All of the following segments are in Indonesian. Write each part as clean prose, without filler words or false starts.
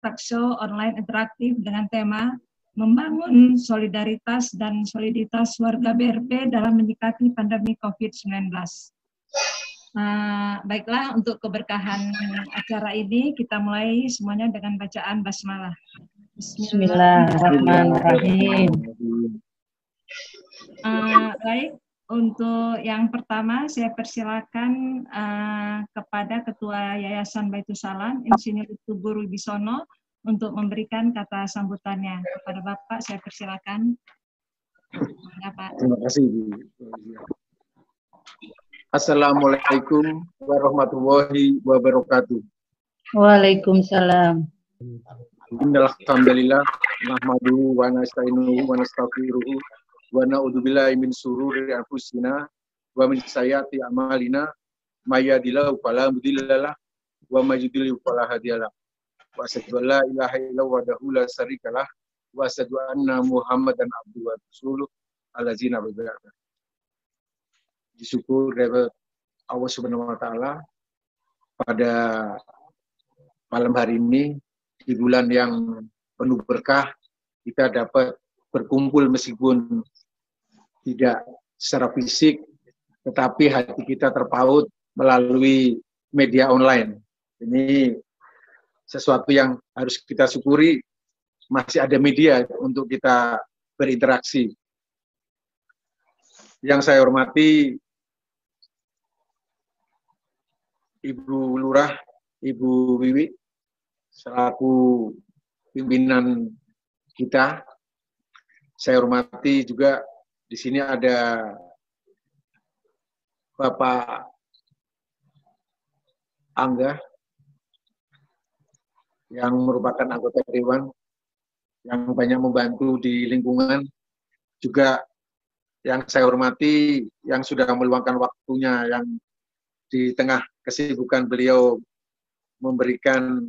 talkshow online interaktif dengan tema membangun solidaritas dan soliditas warga BRP dalam menyikapi pandemi COVID-19. Baiklah, untuk keberkahan acara ini kita mulai semuanya dengan bacaan basmalah. Bismillahirrahmanirrahim. Baik, untuk yang pertama saya persilakan kepada Ketua Yayasan Baitus Salam, Insinyur Guru Wibisono, untuk memberikan kata sambutannya. Kepada Bapak saya persilakan. Ya, Pak. Terima kasih. Assalamualaikum warahmatullahi wabarakatuh. Waalaikumsalam. Alhamdulillah, nahmaduhu wa nasta'inuhu wa nastaghfiruhu wa na'udzubillahi min syururi anfusina wa min sayyiati a'malina may yahdihillahu fala mudhillalah wa may yudhlil fala hadiyalah. Wa asyhadu an la ilaha illallah wahdahu la syarikalah wa asyhadu anna Muhammadan abduhu wa rasuluh allazina berbarakah. Disyukur dari Allah Subhanahu wa taala pada malam hari ini di bulan yang penuh berkah kita dapat berkumpul meskipun tidak secara fisik, tetapi hati kita terpaut melalui media online. Ini sesuatu yang harus kita syukuri, masih ada media untuk kita berinteraksi. Yang saya hormati Ibu Lurah, Ibu Wiwi, selaku pimpinan kita. Saya hormati juga di sini ada Bapak Angga yang merupakan anggota dewan yang banyak membantu di lingkungan. Juga yang saya hormati yang sudah meluangkan waktunya, yang di tengah kesibukan beliau memberikan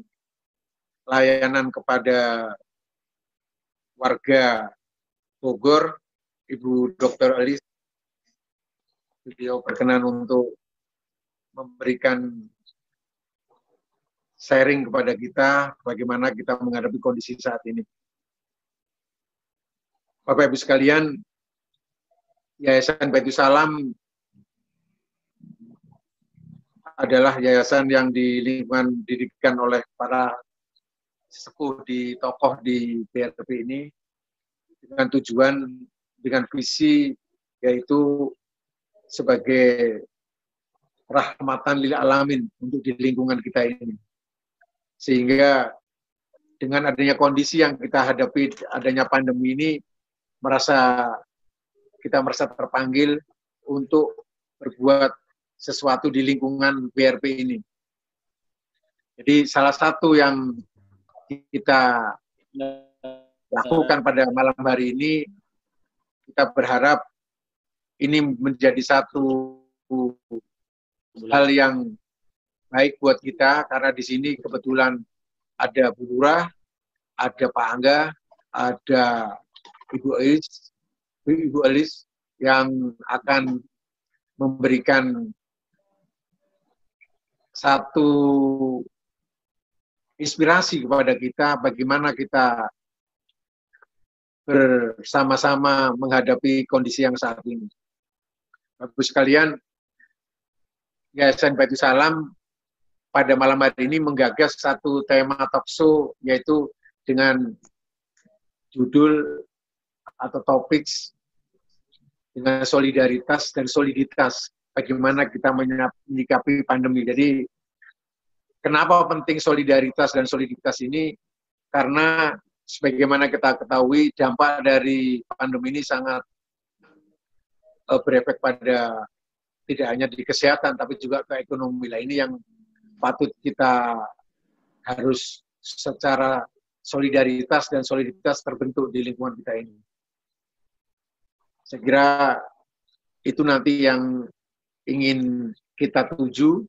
layanan kepada warga Bogor, Ibu Dr. Elis. Beliau berkenan untuk memberikan sharing kepada kita bagaimana kita menghadapi kondisi saat ini. Bapak Ibu sekalian, Yayasan Baitus Salam adalah yayasan yang di lingkungan didikan oleh para sesepuh di tokoh di BRP ini dengan tujuan, dengan visi yaitu sebagai rahmatan lil alamin untuk di lingkungan kita ini. Sehingga dengan adanya kondisi yang kita hadapi, adanya pandemi ini, kita merasa terpanggil untuk berbuat sesuatu di lingkungan BRP ini. Jadi salah satu yang kita lakukan pada malam hari ini, kita berharap ini menjadi satu hal yang baik buat kita, karena di sini kebetulan ada Bu Lurah, ada Pak Angga, ada Ibu Elis yang akan memberikan satu inspirasi kepada kita bagaimana kita bersama-sama menghadapi kondisi yang saat ini. Bapak sekalian, Yayasan Baitus Salam pada malam hari ini menggagas satu tema talkshow, yaitu dengan judul atau topik dengan solidaritas dan soliditas. Bagaimana kita menyikapi pandemi. Jadi, kenapa penting solidaritas dan soliditas ini? Karena sebagaimana kita ketahui, dampak dari pandemi ini sangat berefek pada tidak hanya di kesehatan, tapi juga ke ekonomi. Nah, ini yang patut kita harus secara solidaritas dan soliditas terbentuk di lingkungan kita ini. Saya kira itu nanti yang ingin kita tuju.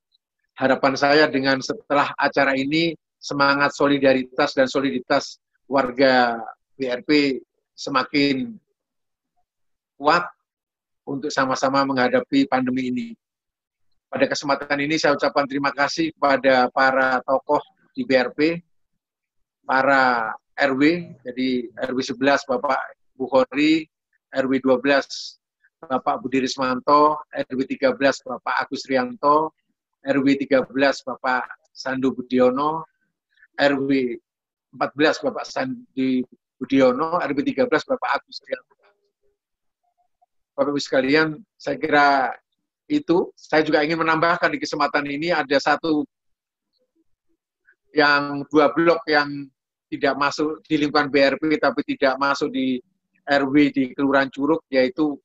Harapan saya dengan setelah acara ini, semangat solidaritas dan soliditas warga BRP semakin kuat untuk sama-sama menghadapi pandemi ini. Pada kesempatan ini saya ucapkan terima kasih kepada para tokoh di BRP, para RW, jadi RW 11 Bapak Bukhori, RW 12 Bapak Budi Rismanto, RW 13 Bapak Agus Rianto, RW 13 Bapak Sandu Budiono, RW 14 Bapak Sandi Budiono, RW 13 Bapak Agus Rianto. Bapak Ibu sekalian, saya kira itu. Saya juga ingin menambahkan di kesempatan ini ada dua blok yang tidak masuk di lingkungan BRP tapi tidak masuk di RW di Kelurahan Curug, yaitu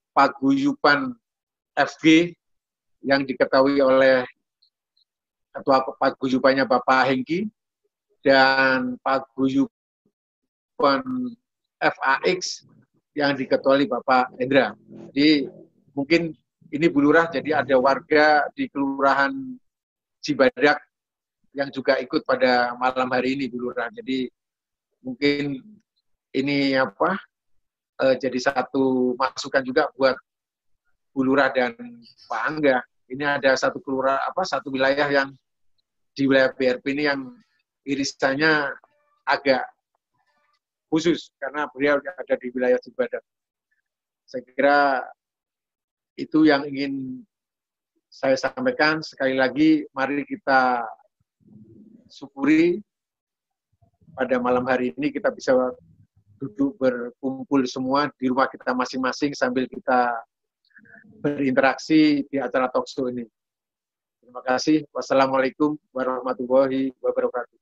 Paguyuban FG yang diketahui oleh Ketua Paguyubannya Bapak Hengki dan Paguyuban FAX yang diketuai Bapak Hendra. Jadi mungkin ini Bu Lurah, jadi ada warga di Kelurahan Cibadak yang juga ikut pada malam hari ini Bu Lurah. Jadi mungkin ini jadi satu masukan juga buat Bu Lurah dan Pak Angga. Ini ada satu wilayah yang di wilayah BRP ini yang irisannya agak khusus karena beliau ada di wilayah Cibadak. Saya kira itu yang ingin saya sampaikan. Sekali lagi, mari kita syukuri pada malam hari ini kita bisa duduk berkumpul semua di rumah kita masing-masing sambil kita berinteraksi di acara talkshow ini. Terima kasih. Wassalamualaikum warahmatullahi wabarakatuh.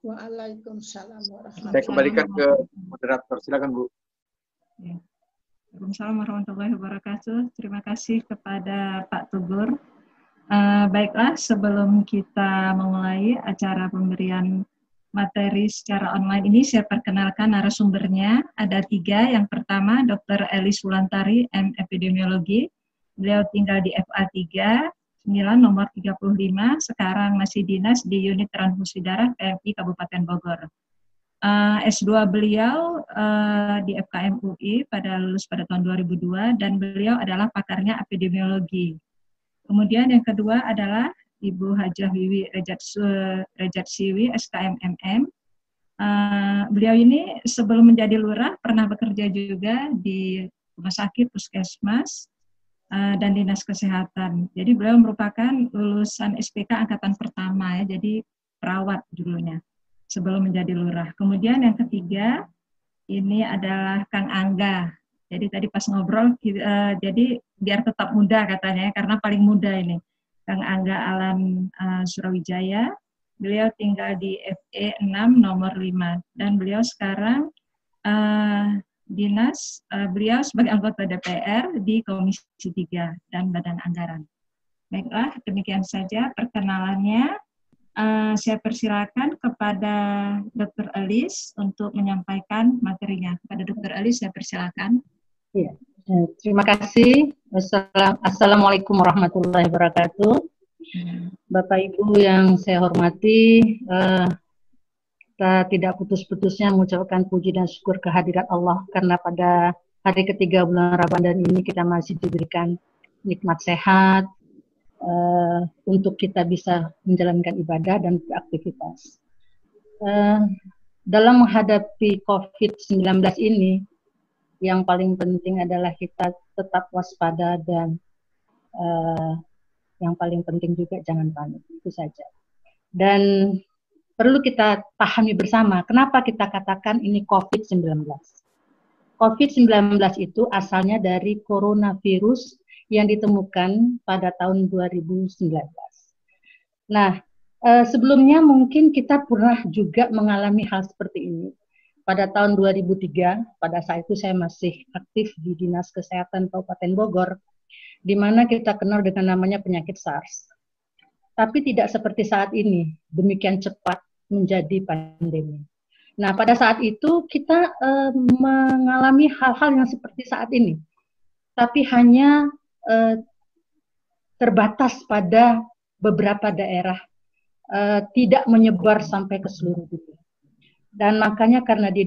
Waalaikumsalam warahmatullahi wabarakatuh. Saya kembalikan ke moderator. Silakan Bu. Ya. Waalaikumsalam warahmatullahi wabarakatuh. Terima kasih kepada Pak Tubur. Baiklah, sebelum kita memulai acara pemberian materi secara online ini, saya perkenalkan narasumbernya. Ada 3. Yang pertama, Dr. Elis Wulantari, M. Epidemiologi. Beliau tinggal di FA 3, 9, nomor 35, sekarang masih dinas di Unit Transfusi Darah PMI Kabupaten Bogor. S2 beliau di FKM UI lulus pada tahun 2002, dan beliau adalah pakarnya epidemiologi. Kemudian yang kedua adalah Ibu Hajah Wiwi Rejatsywi, SKM MM. Beliau ini sebelum menjadi lurah pernah bekerja juga di rumah sakit, puskesmas, dan dinas kesehatan. Jadi beliau merupakan lulusan SPK angkatan pertama, ya, jadi perawat dulunya sebelum menjadi lurah. Kemudian yang ketiga ini adalah Kang Angga. Jadi tadi pas ngobrol, jadi biar tetap muda katanya, karena paling muda ini. Kang Angga Alan Surawijaya, beliau tinggal di FE 6 nomor 5, dan beliau sekarang dinas, beliau sebagai anggota DPR di Komisi 3 dan Badan Anggaran. Baiklah, demikian saja perkenalannya. Saya persilakan kepada Dr. Elis untuk menyampaikan materinya. Kepada Dr. Elis, saya persilakan. Ya, terima kasih. Assalamualaikum warahmatullahi wabarakatuh. Bapak Ibu yang saya hormati, kita tidak putus-putusnya mengucapkan puji dan syukur kehadirat Allah karena pada hari ketiga bulan Ramadan ini kita masih diberikan nikmat sehat untuk kita bisa menjalankan ibadah dan beraktivitas. Dalam menghadapi COVID-19 ini, yang paling penting adalah kita tetap waspada dan yang paling penting juga jangan panik, itu saja. Dan perlu kita pahami bersama, kenapa kita katakan ini COVID-19. COVID-19 itu asalnya dari coronavirus yang ditemukan pada tahun 2019. Nah, sebelumnya mungkin kita pernah juga mengalami hal seperti ini. Pada tahun 2003, pada saat itu saya masih aktif di Dinas Kesehatan Kabupaten Bogor, di mana kita kenal dengan namanya penyakit SARS. Tapi tidak seperti saat ini, demikian cepat menjadi pandemi. Nah, pada saat itu kita mengalami hal-hal yang seperti saat ini, tapi hanya terbatas pada beberapa daerah, tidak menyebar sampai ke seluruh dunia. Dan makanya karena dia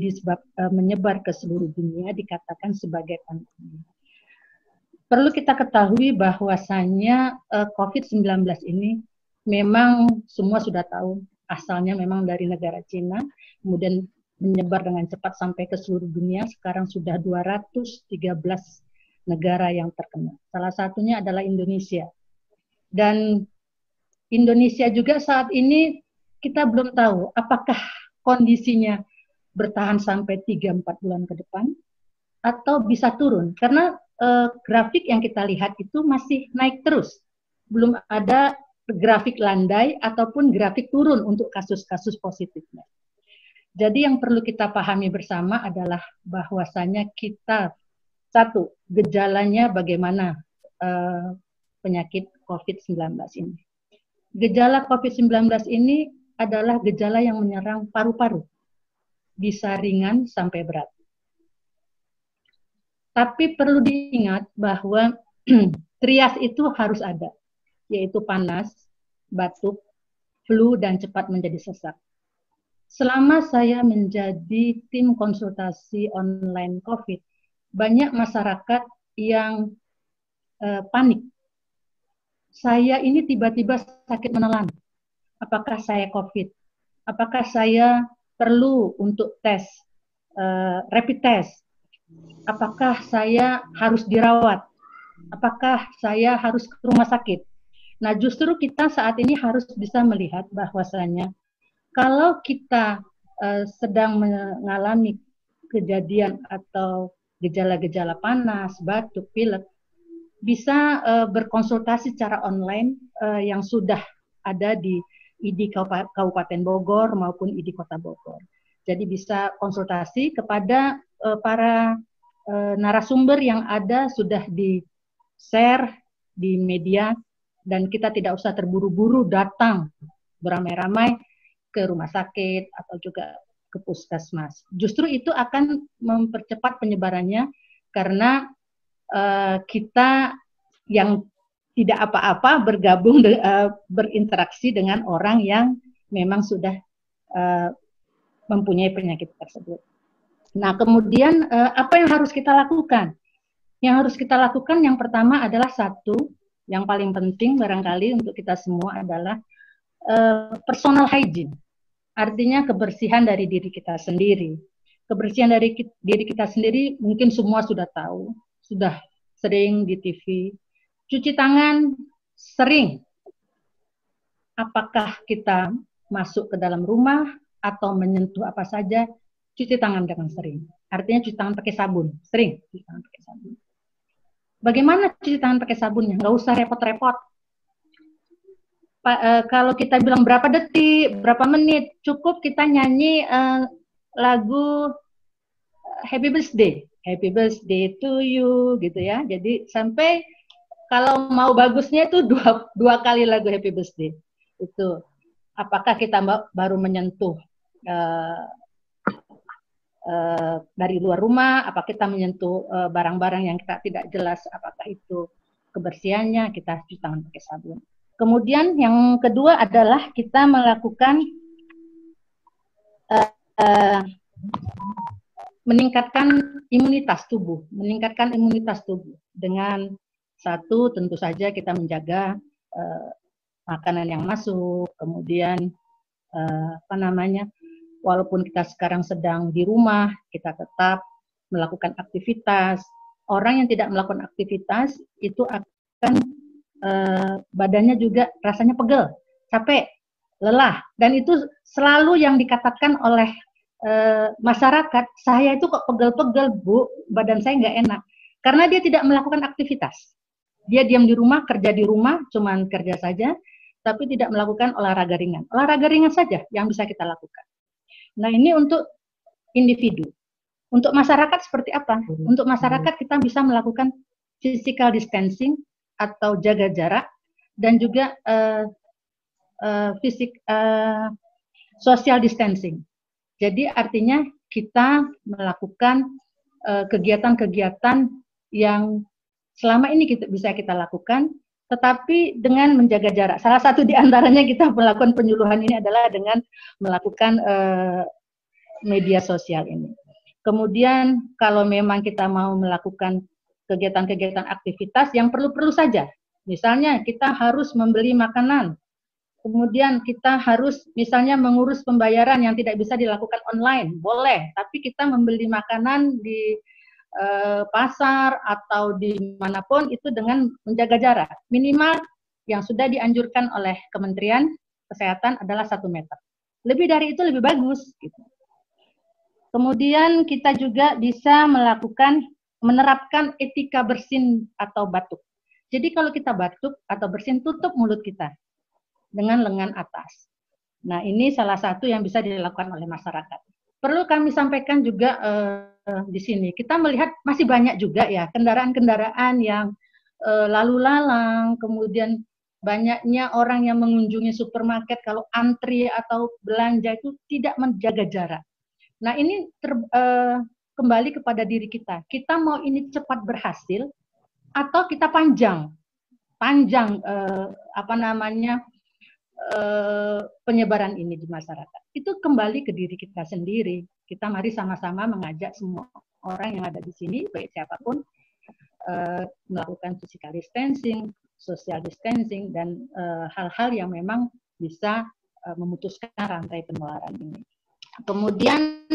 menyebar ke seluruh dunia dikatakan sebagai pandemi. Perlu kita ketahui bahwasanya COVID-19 ini memang semua sudah tahu asalnya memang dari negara Cina, kemudian menyebar dengan cepat sampai ke seluruh dunia. Sekarang sudah 213 negara yang terkena. Salah satunya adalah Indonesia. Dan Indonesia juga saat ini kita belum tahu apakah kondisinya bertahan sampai 3-4 bulan ke depan atau bisa turun. Karena grafik yang kita lihat itu masih naik terus. Belum ada grafik landai ataupun grafik turun untuk kasus-kasus positifnya. Jadi yang perlu kita pahami bersama adalah bahwasanya kita, satu, gejalanya bagaimana penyakit COVID-19 ini. Gejala COVID-19 ini adalah gejala yang menyerang paru-paru, bisa ringan sampai berat. Tapi perlu diingat bahwa trias itu harus ada, yaitu panas, batuk, flu, dan cepat menjadi sesak. Selama saya menjadi tim konsultasi online COVID, banyak masyarakat yang panik. Saya ini tiba-tiba sakit menelan. Apakah saya COVID? Apakah saya perlu untuk tes, rapid test? Apakah saya harus dirawat? Apakah saya harus ke rumah sakit? Nah, justru kita saat ini harus bisa melihat bahwasanya kalau kita sedang mengalami kejadian atau gejala-gejala panas, batuk, pilek, bisa berkonsultasi secara online yang sudah ada di ID Kabupaten Bogor maupun ID Kota Bogor. Jadi bisa konsultasi kepada para narasumber yang ada, sudah di-share di media, dan kita tidak usah terburu-buru datang beramai-ramai ke rumah sakit atau juga ke puskesmas. Justru itu akan mempercepat penyebarannya karena kita yang tidak apa-apa bergabung berinteraksi dengan orang yang memang sudah mempunyai penyakit tersebut. Nah, kemudian apa yang harus kita lakukan? Yang harus kita lakukan yang pertama adalah satu, yang paling penting barangkali untuk kita semua adalah personal hygiene. Artinya kebersihan dari diri kita sendiri. Kebersihan dari diri kita sendiri mungkin semua sudah tahu, sudah sering di TV. Cuci tangan sering. Apakah kita masuk ke dalam rumah atau menyentuh apa saja, cuci tangan dengan sering. Artinya cuci tangan pakai sabun, sering cuci tangan pakai sabun. Bagaimana cuci tangan pakai sabunnya? Nggak usah repot-repot. Kalau kita bilang berapa detik, berapa menit, cukup kita nyanyi lagu Happy Birthday to you, gitu ya. Jadi sampai kalau mau bagusnya itu dua kali lagu Happy Birthday. Itu apakah kita baru menyentuh dari luar rumah, apakah kita menyentuh barang-barang yang kita tidak jelas, apakah itu kebersihannya, kita cuci tangan pakai sabun. Kemudian yang kedua adalah kita melakukan meningkatkan imunitas tubuh dengan satu, tentu saja kita menjaga makanan yang masuk, kemudian walaupun kita sekarang sedang di rumah, kita tetap melakukan aktivitas. Orang yang tidak melakukan aktivitas itu akan badannya juga rasanya pegel, capek, lelah, dan itu selalu yang dikatakan oleh masyarakat, saya itu kok pegel-pegel Bu, badan saya nggak enak, karena dia tidak melakukan aktivitas. Dia diam di rumah, kerja di rumah, cuman kerja saja, tapi tidak melakukan olahraga ringan. Olahraga ringan saja yang bisa kita lakukan. Nah, ini untuk individu. Untuk masyarakat seperti apa? Untuk masyarakat kita bisa melakukan physical distancing atau jaga jarak, dan juga social distancing. Jadi artinya kita melakukan kegiatan-kegiatan yang selama ini bisa kita lakukan, tetapi dengan menjaga jarak. Salah satu di antaranya kita melakukan penyuluhan ini adalah dengan melakukan media sosial ini. Kemudian kalau memang kita mau melakukan kegiatan-kegiatan aktivitas yang perlu-perlu saja. Misalnya kita harus membeli makanan Kemudian kita harus misalnya mengurus pembayaran yang tidak bisa dilakukan online, boleh. Tapi kita membeli makanan di pasar atau dimanapun itu dengan menjaga jarak. Minimal yang sudah dianjurkan oleh Kementerian Kesehatan adalah 1 meter. Lebih dari itu lebih bagus. Gitu. Kemudian kita juga bisa menerapkan etika bersin atau batuk. Jadi kalau kita batuk atau bersin, tutup mulut kita dengan lengan atas. Nah, ini salah satu yang bisa dilakukan oleh masyarakat. Perlu kami sampaikan juga di sini, kita melihat masih banyak juga ya kendaraan-kendaraan yang lalu lalang, kemudian banyaknya orang yang mengunjungi supermarket kalau antri atau belanja itu tidak menjaga jarak. Nah, ini kembali kepada diri kita. Kita mau ini cepat berhasil atau kita panjang penyebaran ini di masyarakat. Itu kembali ke diri kita sendiri. Kita mari sama-sama mengajak semua orang yang ada di sini, baik siapapun, melakukan physical distancing, social distancing, dan hal-hal yang memang bisa memutuskan rantai penularan ini. Kemudian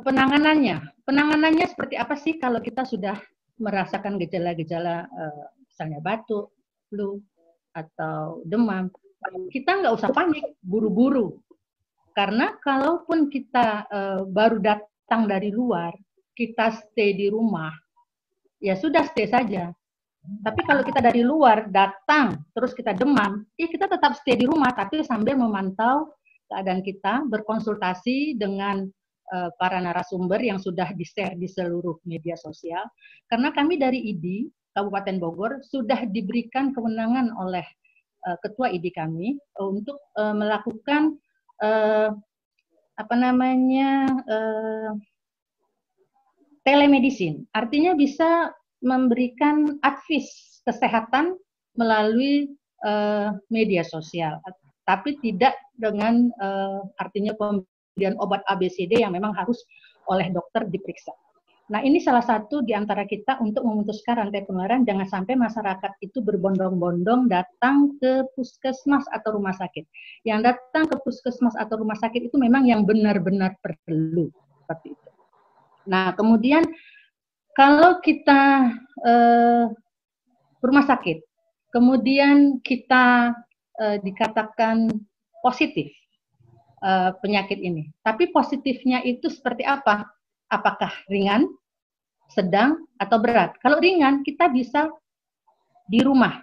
penanganannya seperti apa sih kalau kita sudah merasakan gejala-gejala misalnya batuk, flu, atau demam? Kita nggak usah panik, buru-buru. Karena kalaupun kita baru datang dari luar, kita stay di rumah, ya sudah stay saja. Tapi kalau kita dari luar datang, terus kita demam, ya kita tetap stay di rumah, tapi sambil memantau keadaan kita, berkonsultasi dengan para narasumber yang sudah di-share di seluruh media sosial. Karena kami dari IDI, Kabupaten Bogor, sudah diberikan kewenangan oleh Ketua IDI kami untuk melakukan telemedicine. Artinya bisa memberikan advice kesehatan melalui media sosial, tapi tidak dengan artinya pemberian obat ABCD yang memang harus oleh dokter diperiksa. Nah, ini salah satu di antara kita untuk memutuskan rantai penularan, jangan sampai masyarakat itu berbondong-bondong datang ke puskesmas atau rumah sakit. Yang datang ke puskesmas atau rumah sakit itu memang yang benar-benar perlu, seperti itu. Nah, kemudian kalau kita rumah sakit, kemudian kita dikatakan positif penyakit ini, tapi positifnya itu seperti apa? Apakah ringan, sedang, atau berat? Kalau ringan, kita bisa di rumah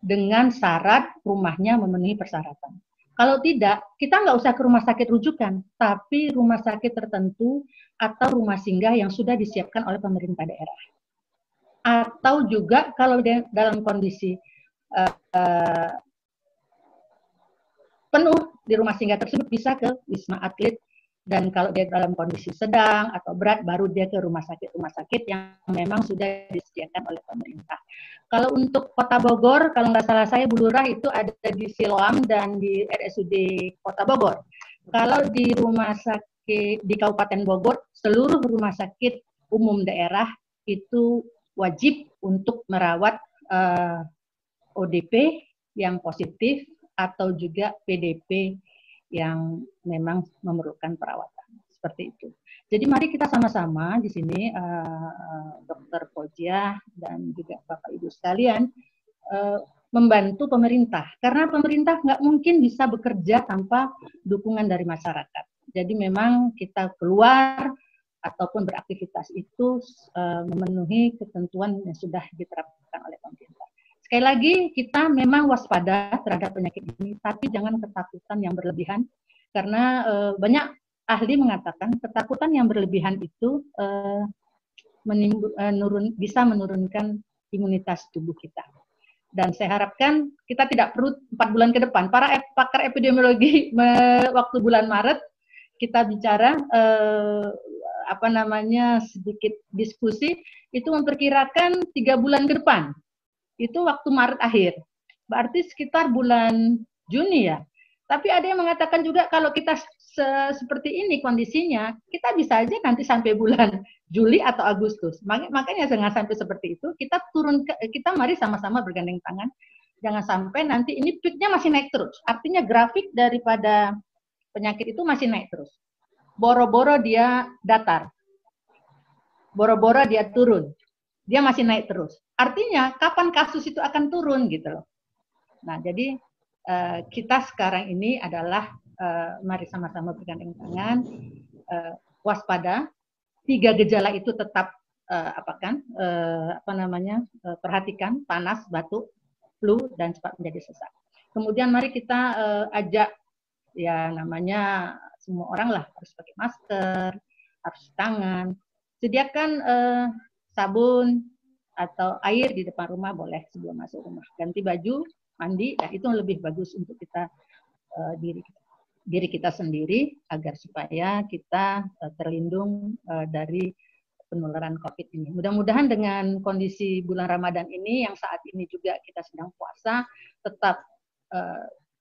dengan syarat rumahnya memenuhi persyaratan. Kalau tidak, kita nggak usah ke rumah sakit rujukan, tapi rumah sakit tertentu atau rumah singgah yang sudah disiapkan oleh pemerintah daerah. Atau juga kalau dalam kondisi penuh di rumah singgah tersebut bisa ke Wisma Atlet. Dan kalau dia dalam kondisi sedang atau berat, baru dia ke rumah sakit yang memang sudah disediakan oleh pemerintah. Kalau untuk Kota Bogor, kalau nggak salah saya, Bu Lurah itu ada di Siloam dan di RSUD Kota Bogor. Kalau di rumah sakit di Kabupaten Bogor, seluruh rumah sakit umum daerah itu wajib untuk merawat ODP yang positif atau juga PDP yang memang memerlukan perawatan, seperti itu. Jadi mari kita sama-sama di sini, Dr. Fauziah dan juga Bapak Ibu sekalian, membantu pemerintah. Karena pemerintah nggak mungkin bisa bekerja tanpa dukungan dari masyarakat. Jadi memang kita keluar ataupun beraktivitas itu memenuhi ketentuan yang sudah diterapkan oleh pemerintah. Sekali lagi, kita memang waspada terhadap penyakit ini, tapi jangan ketakutan yang berlebihan, karena banyak ahli mengatakan ketakutan yang berlebihan itu bisa menurunkan imunitas tubuh kita. Dan saya harapkan kita tidak perlu 4 bulan ke depan. Para pakar epidemiologi waktu bulan Maret kita bicara sedikit diskusi, itu memperkirakan 3 bulan ke depan. Itu waktu Maret akhir. Berarti sekitar bulan Juni ya. Tapi ada yang mengatakan juga kalau kita seperti ini kondisinya, kita bisa aja nanti sampai bulan Juli atau Agustus. Makanya jangan sampai seperti itu. Kita mari sama-sama bergandeng tangan Jangan sampai nanti ini peaknya masih naik terus. Artinya grafik daripada penyakit itu masih naik terus. Boro-boro dia datar. Boro-boro dia turun. Dia masih naik terus. Artinya kapan kasus itu akan turun gitu loh. Nah, jadi kita sekarang ini adalah mari sama-sama bergandeng tangan, waspada. 3 gejala itu tetap perhatikan, panas, batuk, flu, dan cepat menjadi sesak. Kemudian mari kita ajak ya namanya semua orang lah harus pakai masker, harus tangan, sediakan sabun atau air di depan rumah boleh sebelum masuk rumah. Ganti baju, mandi, dan itu lebih bagus untuk kita diri kita sendiri agar supaya kita terlindung dari penularan COVID ini. Mudah-mudahan dengan kondisi bulan Ramadan ini yang saat ini juga kita sedang puasa tetap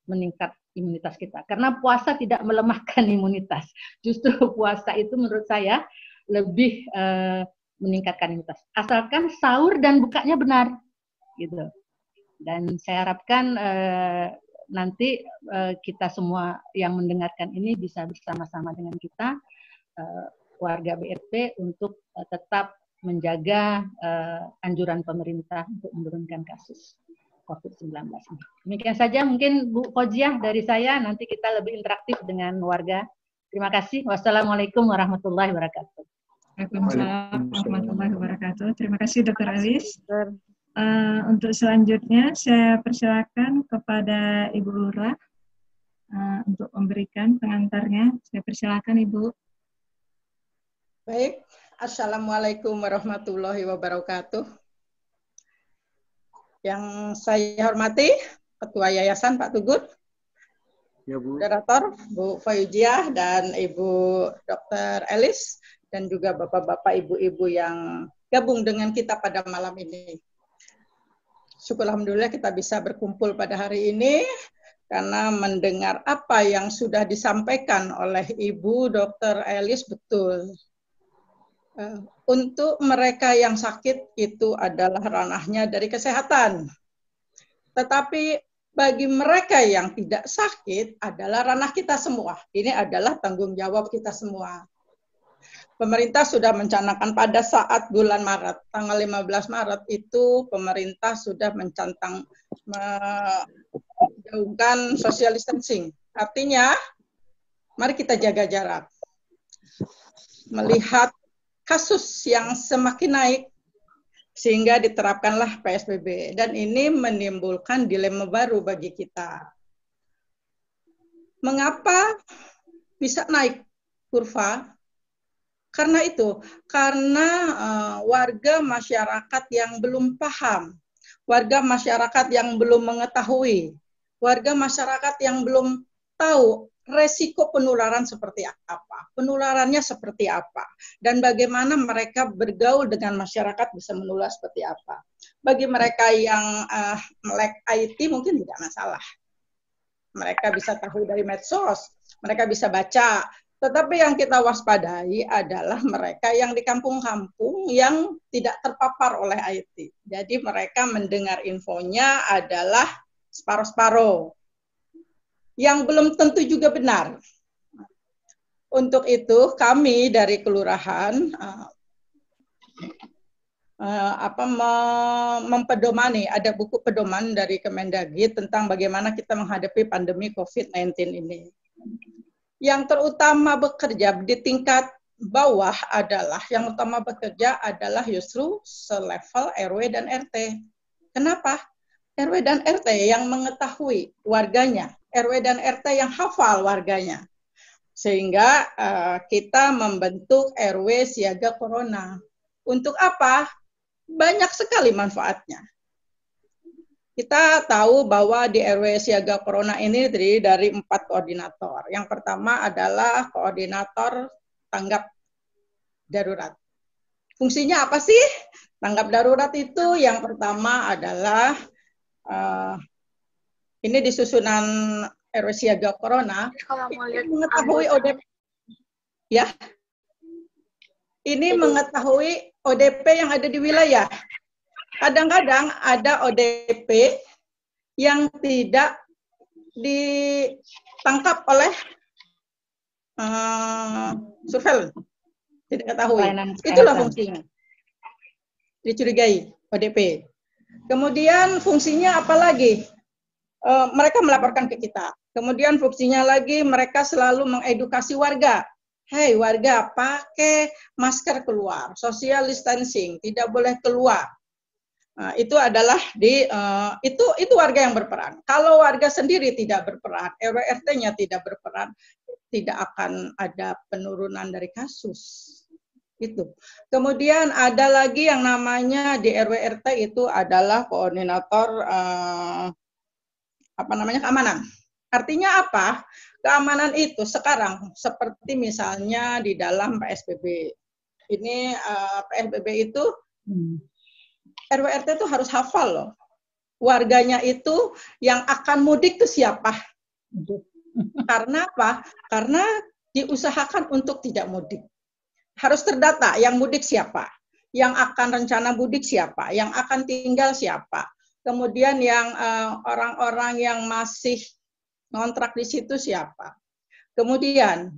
meningkat imunitas kita. Karena puasa tidak melemahkan imunitas. Justru puasa itu menurut saya lebih meningkatkan imunitas. Asalkan sahur dan bukanya benar, gitu. Dan saya harapkan nanti kita semua yang mendengarkan ini bisa bersama-sama dengan kita, warga BRT, untuk tetap menjaga anjuran pemerintah untuk menurunkan kasus COVID-19 ini. Demikian saja mungkin Bu Fauziah dari saya, nanti kita lebih interaktif dengan warga. Terima kasih. Wassalamualaikum warahmatullahi wabarakatuh. Waalaikumsalam warahmatullahi wabarakatuh. Terima kasih Dr. Elis. Untuk selanjutnya saya persilakan kepada Ibu Lurah untuk memberikan pengantarnya. Saya persilakan Ibu. Baik, Assalamualaikum warahmatullahi wabarakatuh. Yang saya hormati Ketua Yayasan Pak Tugun, ya, Bu. Moderator Bu Fauziah dan Ibu Dr. Elis, dan juga Bapak-Bapak, Ibu-Ibu yang gabung dengan kita pada malam ini. Syukur alhamdulillah kita bisa berkumpul pada hari ini karena mendengar apa yang sudah disampaikan oleh Ibu Dr. Elis betul. Untuk mereka yang sakit itu adalah ranahnya dari kesehatan. Tetapi bagi mereka yang tidak sakit adalah ranah kita semua. Ini adalah tanggung jawab kita semua. Pemerintah sudah mencanangkan pada saat bulan Maret, tanggal 15 Maret itu pemerintah sudah mengajukan social distancing. Artinya, mari kita jaga jarak. Melihat kasus yang semakin naik, sehingga diterapkanlah PSBB. Dan ini menimbulkan dilema baru bagi kita. Mengapa bisa naik kurva? Karena itu, karena warga masyarakat yang belum paham, warga masyarakat yang belum mengetahui, warga masyarakat yang belum tahu resiko penularan seperti apa, penularannya seperti apa, dan bagaimana mereka bergaul dengan masyarakat bisa menular seperti apa. Bagi mereka yang melek IT mungkin tidak masalah. Mereka bisa tahu dari medsos, mereka bisa baca. Tetapi yang kita waspadai adalah mereka yang di kampung-kampung yang tidak terpapar oleh IT. Jadi mereka mendengar infonya adalah separuh-separuh, yang belum tentu juga benar. Untuk itu kami dari kelurahan mempedomani, ada buku pedoman dari Kemendagri tentang bagaimana kita menghadapi pandemi COVID-19 ini. Yang terutama bekerja di tingkat bawah adalah, yang utama bekerja adalah justru selevel RW dan RT. Kenapa? RW dan RT yang mengetahui warganya, RW dan RT yang hafal warganya. Sehingga kita membentuk RW Siaga Corona. Untuk apa? Banyak sekali manfaatnya. Kita tahu bahwa di RW Siaga Corona ini terdiri dari 4 koordinator. Yang pertama adalah koordinator tanggap darurat. Fungsinya apa sih? Tanggap darurat itu yang pertama adalah, ini di susunan RW Siaga Corona, mengetahui ODP. Ya, ini mengetahui ODP yang ada di wilayah. Kadang-kadang ada ODP yang tidak ditangkap oleh surveillance, tidak ketahui. Itulah fungsinya. Dicurigai ODP. Kemudian fungsinya apa lagi? Mereka melaporkan ke kita. Kemudian fungsinya lagi mereka selalu mengedukasi warga. Hei warga, pakai masker keluar, social distancing, tidak boleh keluar. Nah, itu adalah itu warga yang berperan. Kalau warga sendiri tidak berperan, RW/RT-nya tidak berperan, tidak akan ada penurunan dari kasus. Itu. Kemudian ada lagi yang namanya di RW/RT itu adalah koordinator keamanan. Artinya apa? Keamanan itu sekarang seperti misalnya di dalam PSBB. Ini PSBB itu RW/RT itu harus hafal loh. Warganya itu yang akan mudik itu siapa? Karena apa? Karena diusahakan untuk tidak mudik. Harus terdata yang mudik siapa, yang akan rencana mudik siapa, yang akan tinggal siapa. Kemudian yang orang-orang yang masih ngontrak di situ siapa. Kemudian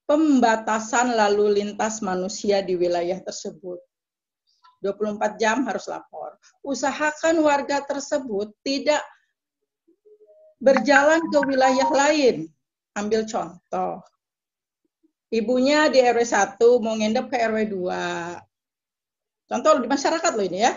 pembatasan lalu lintas manusia di wilayah tersebut. 24 jam harus lapor. Usahakan warga tersebut tidak berjalan ke wilayah lain. Ambil contoh. Ibunya di RW 1 mau ngendap ke RW 2. Contoh di masyarakat loh ini ya.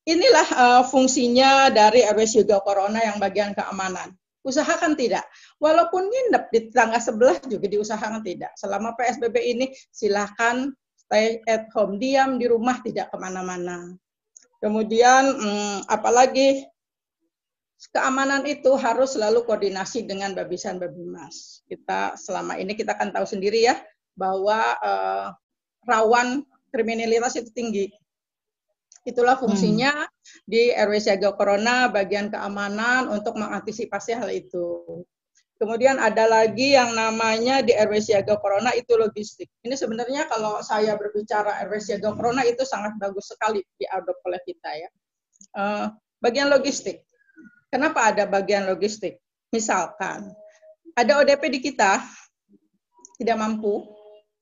Inilah fungsinya dari RW Siaga Corona yang bagian keamanan. Usahakan tidak. Walaupun nginep di tetangga sebelah juga diusahakan tidak. Selama PSBB ini silahkan stay at home, diam di rumah, tidak kemana-mana. Kemudian apalagi keamanan itu harus selalu koordinasi dengan Babisan Babimas. Kita selama ini kita kan tahu sendiri ya bahwa rawan kriminalitas itu tinggi. Itulah fungsinya di RW Siaga Corona bagian keamanan untuk mengantisipasi hal itu. Kemudian ada lagi yang namanya di RW Siaga Corona itu logistik. Ini sebenarnya kalau saya berbicara RW Siaga Corona itu sangat bagus sekali diadop oleh kita ya. Bagian logistik. Kenapa ada bagian logistik? Misalkan ada ODP di kita tidak mampu,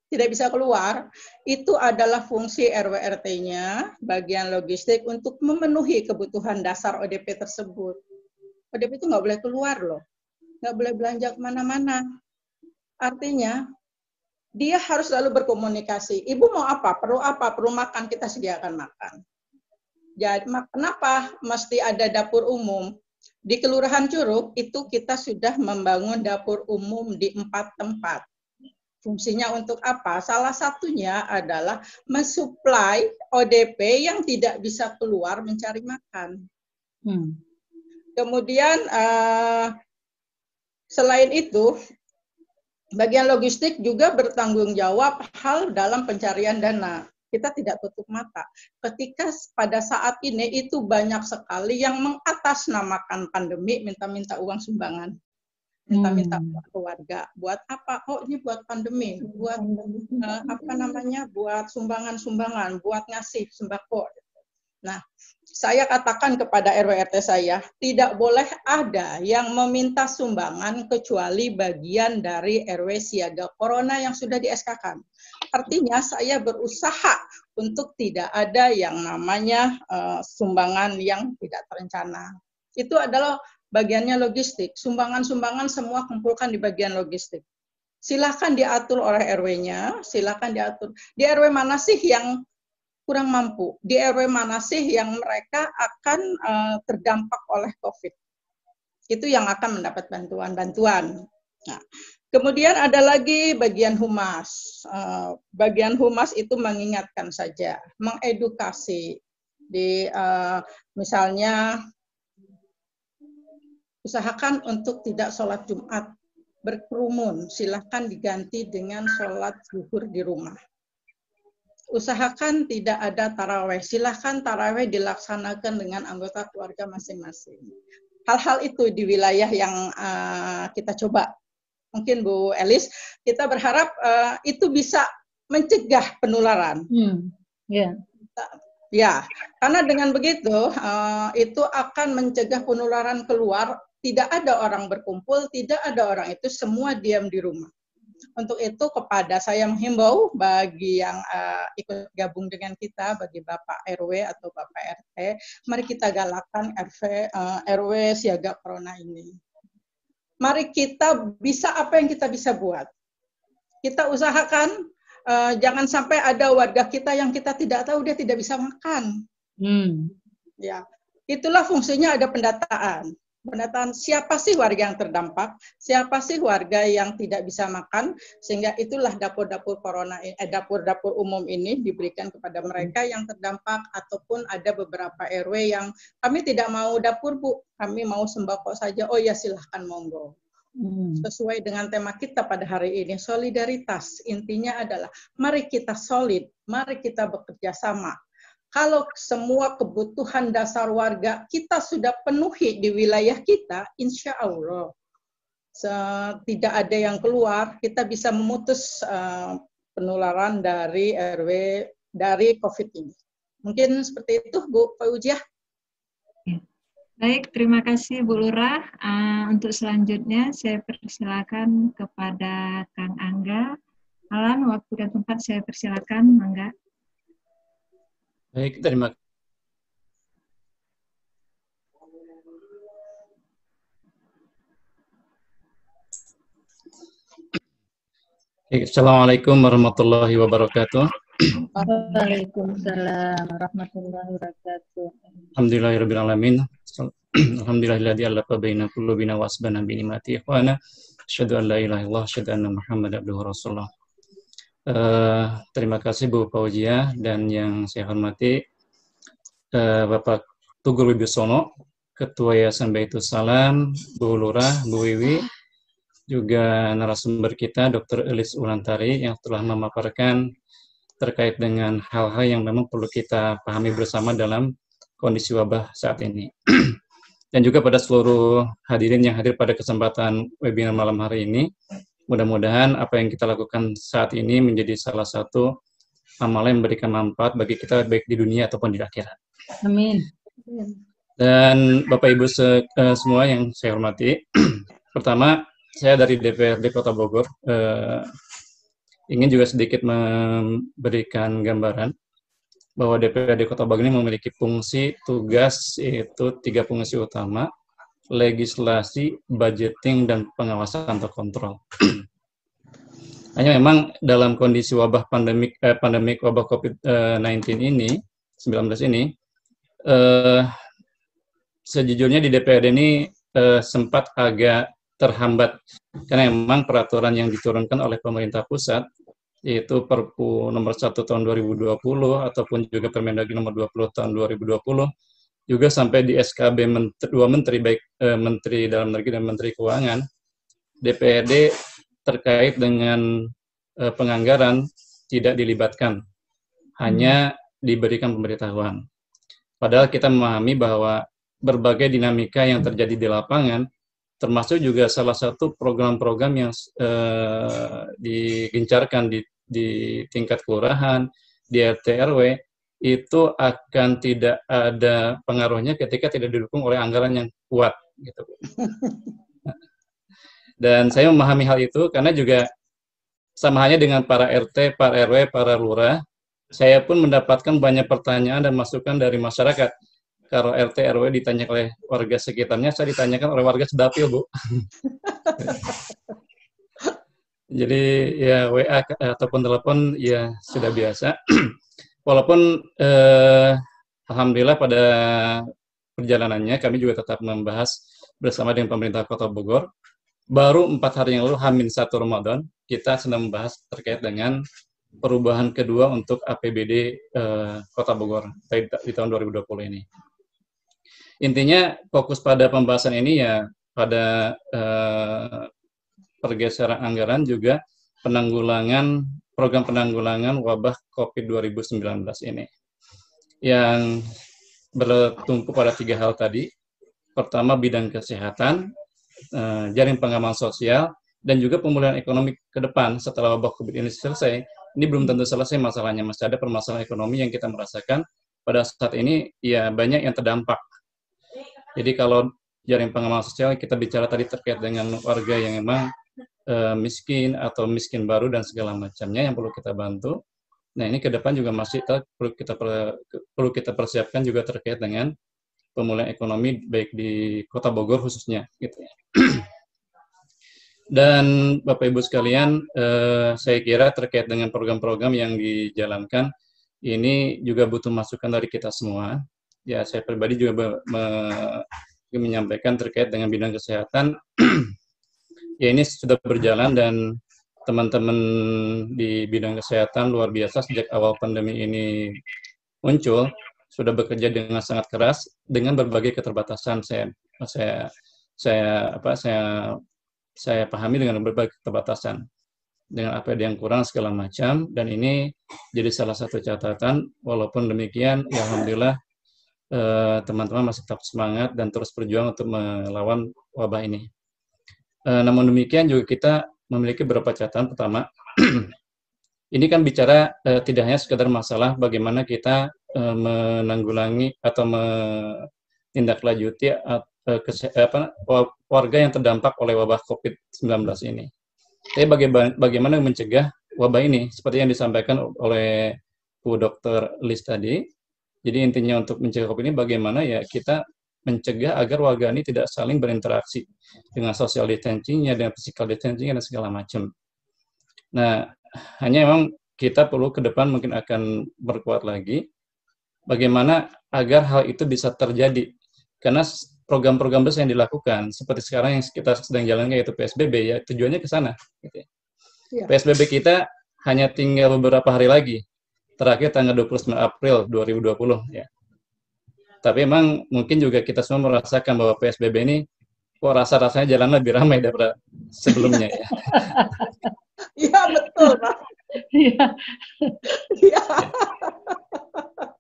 tidak bisa keluar, itu adalah fungsi RW/RT-nya, bagian logistik untuk memenuhi kebutuhan dasar ODP tersebut. ODP itu nggak boleh keluar loh, nggak boleh belanja kemana-mana. Artinya, dia harus selalu berkomunikasi. Ibu mau apa? Perlu makan, kita sediakan makan. Jadi, kenapa mesti ada dapur umum? Di Kelurahan Curug, itu kita sudah membangun dapur umum di 4 tempat. Fungsinya untuk apa? Salah satunya adalah mensuplai ODP yang tidak bisa keluar mencari makan. Kemudian selain itu, bagian logistik juga bertanggung jawab hal dalam pencarian dana. Kita tidak tutup mata. Ketika pada saat ini itu banyak sekali yang mengatasnamakan pandemi, minta-minta uang sumbangan. Minta buat keluarga, buat apa? Oh ini buat pandemi, buat buat sumbangan-sumbangan, buat ngasih sembako. Nah, saya katakan kepada RW/RT saya, tidak boleh ada yang meminta sumbangan kecuali bagian dari RW Siaga Corona yang sudah di SK-kan. Artinya saya berusaha untuk tidak ada yang namanya sumbangan yang tidak terencana. Itu adalah bagiannya logistik. Sumbangan-sumbangan semua kumpulkan di bagian logistik. Silakan diatur oleh RW-nya, silakan diatur. Di RW mana sih yang kurang mampu? Di RW mana sih yang mereka akan terdampak oleh COVID? Itu yang akan mendapat bantuan-bantuan. Nah, kemudian ada lagi bagian humas. Bagian humas itu mengingatkan saja, mengedukasi. Misalnya, usahakan untuk tidak sholat Jumat berkerumun, silahkan diganti dengan sholat zuhur di rumah. Usahakan tidak ada taraweh, silahkan taraweh dilaksanakan dengan anggota keluarga masing-masing. Hal-hal itu di wilayah yang kita coba. Mungkin Bu Elis, kita berharap itu bisa mencegah penularan. Ya, karena dengan begitu itu akan mencegah penularan keluar. Tidak ada orang berkumpul, tidak ada orang itu, semua diam di rumah. Untuk itu kepada saya menghimbau bagi yang ikut gabung dengan kita, bagi Bapak RW atau Bapak RT, mari kita galakkan RW siaga corona ini. Mari kita bisa apa yang kita bisa buat. Kita usahakan jangan sampai ada warga kita yang kita tidak tahu dia tidak bisa makan. Ya, itulah fungsinya ada pendataan. Pendataan siapa sih warga yang terdampak, siapa sih warga yang tidak bisa makan, sehingga itulah dapur-dapur corona, dapur-dapur umum ini diberikan kepada mereka yang terdampak, ataupun ada beberapa RW yang kami tidak mau dapur Bu, kami mau sembako saja. Oh ya silahkan monggo. Sesuai dengan tema kita pada hari ini, solidaritas. Intinya adalah mari kita solid, mari kita bekerja sama. Kalau semua kebutuhan dasar warga kita sudah penuhi di wilayah kita, insya Allah tidak ada yang keluar, kita bisa memutus penularan dari RW, dari COVID ini. Mungkin seperti itu, Bu Fauziah. Baik, terima kasih Bu Lurah. Untuk selanjutnya saya persilakan kepada Kang Angga. Alan, waktu dan tempat saya persilakan, Angga. Baik, terima kasih. Assalamualaikum warahmatullahi wabarakatuh. Waalaikumsalam warahmatullahi wabarakatuh. Alhamdulillahirabbil alamin. Alhamdulillahilladzi allafa baina qulubina wa asbana bi ni'mati ikhwana. Asyhadu an la ilaha illallah, asyhadu anna Muhammadar abduhu rasulullah. Terima kasih Bu Fauziah dan yang saya hormati Bapak Tugur Wibisono, Ketua Yayasan Baitus Salam, Bu Lurah, Bu Wiwi, juga narasumber kita Dr. Elis Ulantari yang telah memaparkan terkait dengan hal-hal yang memang perlu kita pahami bersama dalam kondisi wabah saat ini. Dan juga pada seluruh hadirin yang hadir pada kesempatan webinar malam hari ini, mudah-mudahan apa yang kita lakukan saat ini menjadi salah satu amal yang memberikan manfaat bagi kita baik di dunia ataupun di akhirat. Amin. Dan Bapak Ibu semua yang saya hormati, pertama saya dari DPRD Kota Bogor ingin juga sedikit memberikan gambaran bahwa DPRD Kota Bogor ini memiliki fungsi tugas yaitu 3 fungsi utama: legislasi, budgeting, dan pengawasan atau kontrol. Hanya memang dalam kondisi wabah pandemik wabah COVID-19 ini, 19 ini, sejujurnya di DPRD ini sempat agak terhambat karena memang peraturan yang diturunkan oleh pemerintah pusat, yaitu Perpu nomor 1 tahun 2020 ataupun juga Permendagri nomor 20 tahun 2020, juga sampai di SKB dua menteri, baik Menteri Dalam Negeri dan Menteri Keuangan, DPRD terkait dengan penganggaran tidak dilibatkan, hanya diberikan pemberitahuan. Padahal kita memahami bahwa berbagai dinamika yang terjadi di lapangan, termasuk juga salah satu program-program yang digencarkan di tingkat kelurahan, di RT RW, itu akan tidak ada pengaruhnya ketika tidak didukung oleh anggaran yang kuat, gitu. Dan saya memahami hal itu karena juga sama halnya dengan para RT, para RW, para lurah, saya pun mendapatkan banyak pertanyaan dan masukan dari masyarakat. Kalau RT RW ditanya oleh warga sekitarnya, saya ditanyakan oleh warga sedapil, Bu. Jadi ya WA ataupun telepon ya sudah biasa. Walaupun alhamdulillah pada perjalanannya kami juga tetap membahas bersama dengan pemerintah Kota Bogor. Baru 4 hari yang lalu, H-1 Ramadan, kita sedang membahas terkait dengan perubahan kedua untuk APBD Kota Bogor di tahun 2020 ini. Intinya fokus pada pembahasan ini ya pada pergeseran anggaran, juga program penanggulangan wabah COVID 2019 ini, yang bertumpu pada 3 hal tadi. Pertama, bidang kesehatan, jaring pengaman sosial, dan juga pemulihan ekonomi ke depan setelah wabah COVID ini selesai. Ini belum tentu selesai masalahnya, masih ada permasalahan ekonomi yang kita merasakan pada saat ini ya banyak yang terdampak. Jadi kalau jaring pengaman sosial kita bicara tadi terkait dengan warga yang memang miskin atau miskin baru dan segala macamnya yang perlu kita bantu. Nah ini ke depan juga masih perlu kita persiapkan juga terkait dengan pemulihan ekonomi baik di Kota Bogor khususnya, gitu ya. Dan Bapak Ibu sekalian, saya kira terkait dengan program-program yang dijalankan ini juga butuh masukan dari kita semua. Ya saya pribadi juga menyampaikan terkait dengan bidang kesehatan. Ya ini sudah berjalan dan teman-teman di bidang kesehatan luar biasa sejak awal pandemi ini muncul, sudah bekerja dengan sangat keras dengan berbagai keterbatasan. Saya pahami dengan berbagai keterbatasan, dengan apa yang kurang segala macam, dan ini jadi salah satu catatan. Walaupun demikian, ya alhamdulillah teman-teman masih tetap semangat dan terus berjuang untuk melawan wabah ini. Namun demikian juga kita memiliki beberapa catatan. Pertama, ini kan bicara tidak hanya sekedar masalah bagaimana kita menanggulangi atau menindaklanjuti warga yang terdampak oleh wabah COVID-19 ini. Tapi bagaimana mencegah wabah ini? Seperti yang disampaikan oleh Bu Dr. Liz tadi. Jadi intinya untuk mencegah COVID ini bagaimana ya kita mencegah agar warga ini tidak saling berinteraksi dengan social distancing-nya, dengan physical distancing-nya, dan segala macam. Nah, hanya memang kita perlu ke depan mungkin akan berkuat lagi bagaimana agar hal itu bisa terjadi. Karena program-program besar yang dilakukan, seperti sekarang yang kita sedang jalankan yaitu PSBB, ya tujuannya ke sana. Gitu ya. Ya. PSBB kita hanya tinggal beberapa hari lagi, terakhir tanggal 29 April 2020. Ya. Tapi memang mungkin juga kita semua merasakan bahwa PSBB ini, kok rasa-rasanya jalan lebih ramai daripada sebelumnya. Ya. Iya, betul, Pak. Iya.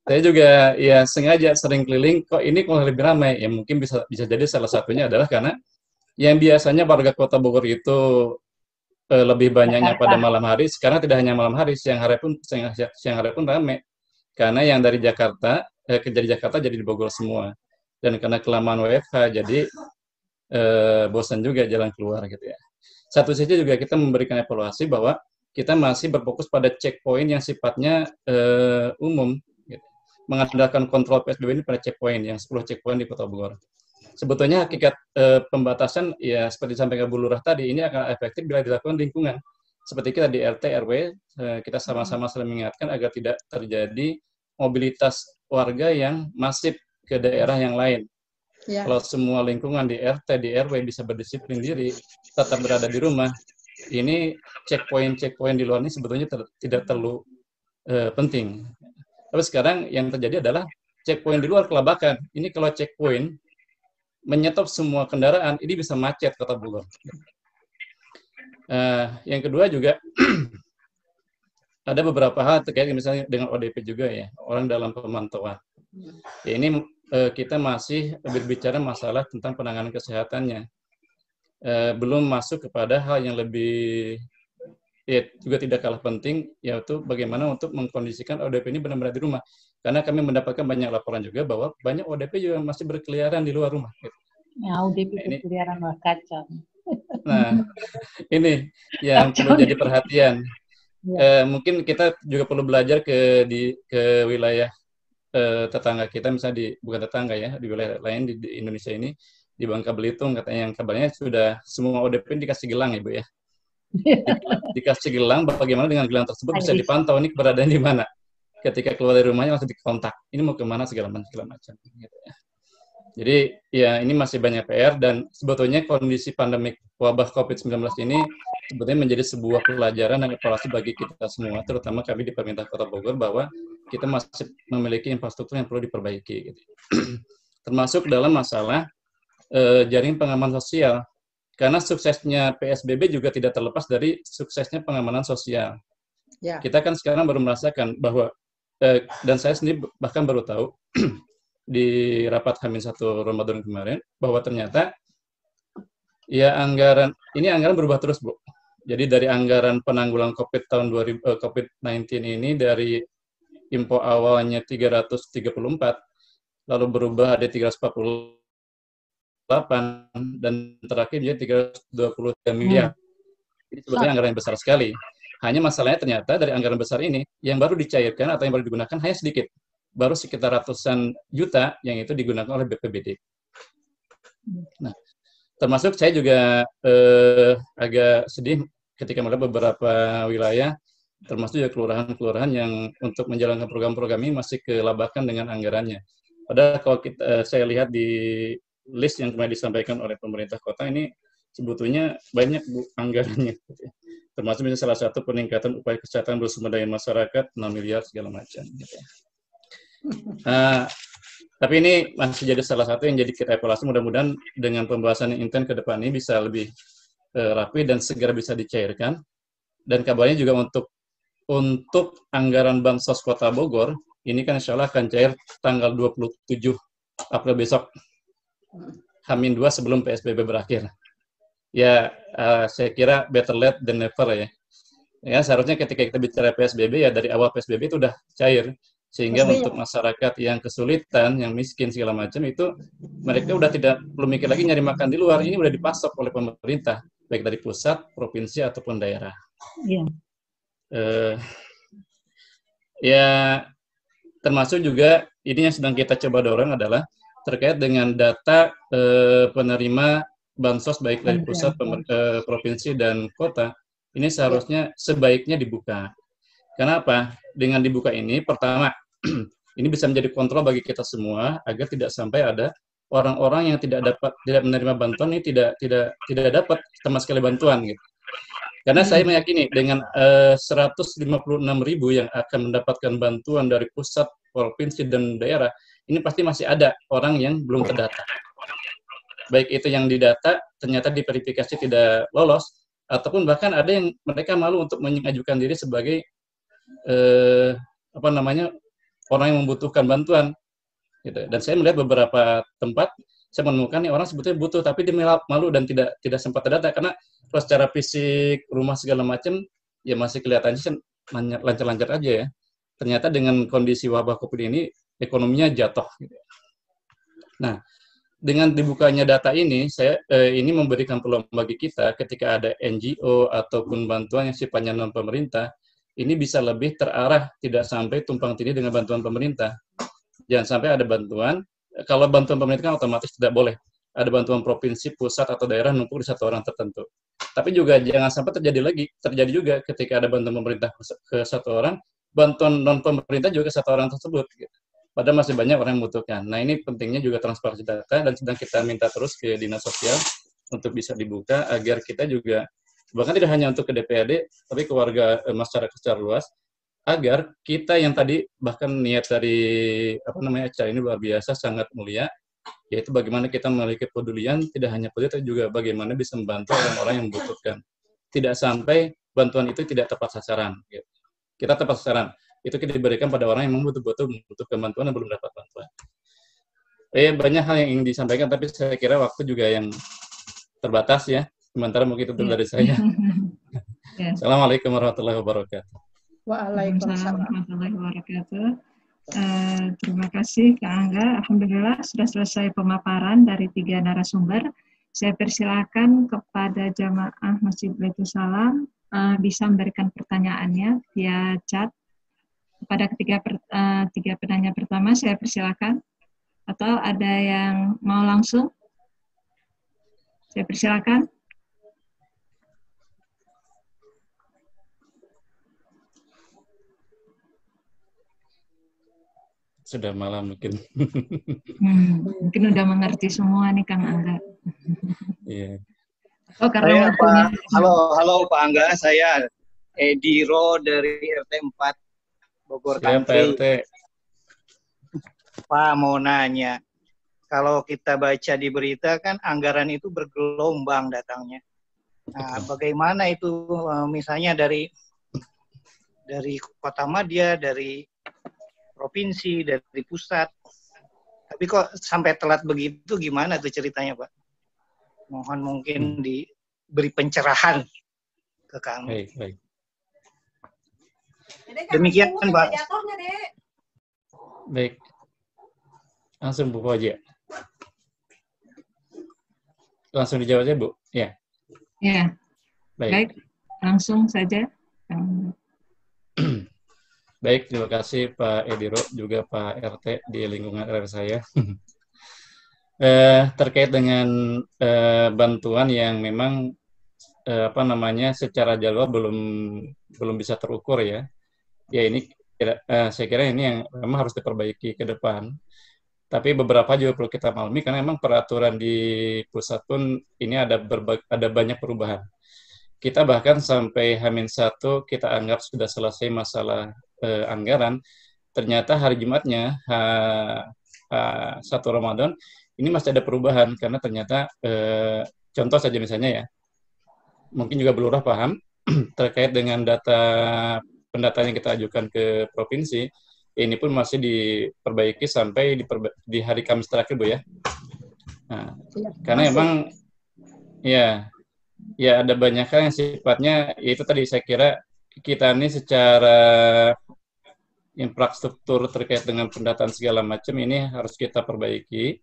Saya juga ya sengaja sering keliling, kok ini kok lebih ramai. Ya mungkin bisa jadi salah satunya adalah karena yang biasanya warga Kota Bogor itu lebih banyaknya pada malam hari, sekarang tidak hanya malam hari, siang hari pun ramai. Karena yang dari Jakarta, dari Jakarta jadi di Bogor semua. Dan karena kelamaan WFH, jadi bosan juga jalan keluar gitu ya. Satu sisi juga kita memberikan evaluasi bahwa kita masih berfokus pada checkpoint yang sifatnya umum, gitu. Mengandalkan kontrol PSBB ini pada checkpoint, yang 10 checkpoint di Kota Bogor. Sebetulnya hakikat pembatasan, ya seperti disampaikan Bu Lurah tadi, ini akan efektif bila dilakukan lingkungan. Seperti kita di RT, RW, kita sama-sama saling mengingatkan agar tidak terjadi mobilitas warga yang masif ke daerah yang lain. Ya. Kalau semua lingkungan di RT, di RW bisa berdisiplin diri, tetap berada di rumah, ini checkpoint di luar ini sebetulnya tidak terlalu penting. Tapi sekarang yang terjadi adalah checkpoint di luar kelabakan. Ini kalau checkpoint menyetop semua kendaraan, ini bisa macet Kota Bogor. Yang kedua juga ada beberapa hal terkait misalnya dengan ODP juga ya, orang dalam pemantauan. Ya, ini kita masih berbicara masalah tentang penanganan kesehatannya. Belum masuk kepada hal yang lebih ya, juga tidak kalah penting, yaitu bagaimana untuk mengkondisikan ODP ini benar-benar di rumah. Karena kami mendapatkan banyak laporan juga bahwa banyak ODP juga masih berkeliaran di luar rumah. Gitu. Ya, ODP berkeliaran lah, kacau. Nah, ini yang perlu jadi perhatian. Ya. Mungkin kita juga perlu belajar ke wilayah tetangga kita, misalnya bukan tetangga ya, di wilayah lain di Indonesia ini, di Bangka Belitung katanya yang kabarnya sudah semua ODP dikasih gelang ya Bu ya. Dikasih gelang, bagaimana dengan gelang tersebut bisa dipantau ini keberadaan di mana. Ketika keluar dari rumahnya langsung dikontak, ini mau kemana segala macam. Gitu ya. Jadi ya ini masih banyak PR dan sebetulnya kondisi pandemik wabah COVID-19 ini sebetulnya menjadi sebuah pelajaran dan evaluasi bagi kita semua, terutama kami di pemerintah Kota Bogor, bahwa kita masih memiliki infrastruktur yang perlu diperbaiki. Gitu. Termasuk dalam masalah jaring pengaman sosial. Karena suksesnya PSBB juga tidak terlepas dari suksesnya pengamanan sosial. Ya. Kita kan sekarang baru merasakan bahwa, dan saya sendiri bahkan baru tahu, di rapat H-1 Ramadan kemarin, bahwa ternyata ya anggaran berubah terus, Bu. Jadi dari anggaran penanggulangan COVID-19 ini dari info awalnya 334, lalu berubah ada 348, dan terakhir dia 323 miliar. Ini sebetulnya anggaran yang besar sekali. Hanya masalahnya ternyata dari anggaran besar ini, yang baru dicairkan atau yang baru digunakan hanya sedikit. Baru sekitar ratusan juta yang itu digunakan oleh BPBD. Nah, termasuk saya juga agak sedih ketika melihat beberapa wilayah, termasuk juga kelurahan-kelurahan yang untuk menjalankan program-program ini masih kelabakan dengan anggarannya. Padahal kalau saya lihat di list yang kemarin disampaikan oleh pemerintah kota ini, sebetulnya banyak anggarannya. Termasuk misalnya salah satu peningkatan upaya kesehatan bersumber daya masyarakat, 6 miliar segala macam. Gitu. Tapi ini masih jadi salah satu yang jadi kita evaluasi, mudah-mudahan dengan pembahasan yang intens ke depan ini bisa lebih rapi dan segera bisa dicairkan. Dan kabarnya juga untuk anggaran Bansos Kota Bogor, ini kan insya Allah akan cair tanggal 27 April besok, H-2 sebelum PSBB berakhir. Ya, saya kira better late than never ya. Ya, seharusnya ketika kita bicara PSBB, ya dari awal PSBB itu udah cair. Sehingga untuk masyarakat yang kesulitan, yang miskin segala macam itu, mereka udah tidak perlu mikir lagi nyari makan di luar. Ini udah dipasok oleh pemerintah, baik dari pusat, provinsi, ataupun daerah. Iya. Ya, termasuk juga ini yang sedang kita coba dorong adalah terkait dengan data penerima bansos baik dari pusat, provinsi, dan kota. Ini seharusnya sebaiknya dibuka. Kenapa? Dengan dibuka ini, pertama, ini bisa menjadi kontrol bagi kita semua agar tidak sampai ada orang-orang yang tidak menerima bantuan ini tidak dapat sama sekali bantuan gitu. Karena saya meyakini dengan 156.000 yang akan mendapatkan bantuan dari pusat, provinsi, dan daerah, ini pasti masih ada orang yang belum terdata. Baik itu yang didata ternyata diverifikasi tidak lolos, ataupun bahkan ada yang mereka malu untuk mengajukan diri sebagai orang yang membutuhkan bantuan. Gitu. Dan saya melihat beberapa tempat, saya menemukan nih orang sebetulnya butuh, tapi dia malu dan tidak sempat terdata karena kalau secara fisik, rumah segala macam, ya masih kelihatannya lancar-lancar aja ya. Ternyata dengan kondisi wabah COVID ini, ekonominya jatuh. Gitu. Nah, dengan dibukanya data ini, ini memberikan peluang bagi kita ketika ada NGO ataupun bantuan yang sifatnya non-pemerintah, ini bisa lebih terarah, tidak sampai tumpang tindih dengan bantuan pemerintah. Jangan sampai ada bantuan, kalau bantuan pemerintah kan otomatis tidak boleh. Ada bantuan provinsi, pusat, atau daerah numpuk di satu orang tertentu. Tapi juga jangan sampai terjadi juga ketika ada bantuan pemerintah ke satu orang, bantuan non-pemerintah juga ke satu orang tersebut. Gitu. Padahal masih banyak orang yang membutuhkan. Nah ini pentingnya juga transparansi data, dan sedang kita minta terus ke Dinas Sosial untuk bisa dibuka, agar kita juga, bahkan tidak hanya untuk ke DPRD, tapi ke warga masyarakat secara luas, agar kita yang tadi bahkan niat dari acara ini luar biasa, sangat mulia, yaitu bagaimana kita memiliki pedulian, tidak hanya peduli, tapi juga bagaimana bisa membantu orang-orang yang membutuhkan. Tidak sampai bantuan itu tidak tepat sasaran. Gitu. Kita tepat sasaran, itu kita diberikan pada orang yang membutuhkan bantuan dan belum dapat bantuan. Banyak hal yang ingin disampaikan, tapi saya kira waktu juga yang terbatas ya. Sementara mungkin itu dari saya. Assalamualaikum warahmatullahi wabarakatuh. Waalaikumsalam warahmatullahi wabarakatuh. Terima kasih Kak Angga. Alhamdulillah sudah selesai pemaparan dari 3 narasumber. Saya persilakan kepada jamaah Masjid Baitul Salam bisa memberikan pertanyaannya via chat. Kepada tiga penanya pertama saya persilakan. Atau ada yang mau langsung? Saya persilakan. Sudah malam mungkin. Mungkin udah mengerti semua nih Kang Angga. Iya. Oh, karena halo Pak Angga, saya Ediro dari RT 4 Bogor Country. Pak mau nanya, kalau kita baca di berita kan anggaran itu bergelombang datangnya. Nah, bagaimana itu misalnya dari Kota Madya, dari provinsi, dari pusat. Tapi kok sampai telat begitu, gimana tuh ceritanya, Pak? Mohon mungkin diberi pencerahan ke kami. Baik. Demikian, Pak. Baik. Langsung Bu Fauziah. Langsung dijawab ya, Bu? Ya. Ya, baik. Langsung saja. Baik, terima kasih Pak Ediro, juga Pak RT di lingkungan RR saya. Terkait dengan bantuan yang memang secara jadwal belum bisa terukur ya. Ya ini saya kira ini yang memang harus diperbaiki ke depan. Tapi beberapa juga perlu kita maklumi karena memang peraturan di pusat pun ini ada banyak perubahan. Kita bahkan sampai H-1 kita anggap sudah selesai masalah anggaran, ternyata hari Jumatnya H1 Ramadan ini masih ada perubahan karena ternyata contoh saja misalnya ya, mungkin juga Bu Lurah paham terkait dengan pendataan yang kita ajukan ke provinsi, ini pun masih diperbaiki sampai di hari Kamis terakhir, Bu ya. Nah, karena emang ya ada banyak hal yang sifatnya itu tadi saya kira kita ini secara infrastruktur terkait dengan pendataan segala macam ini harus kita perbaiki.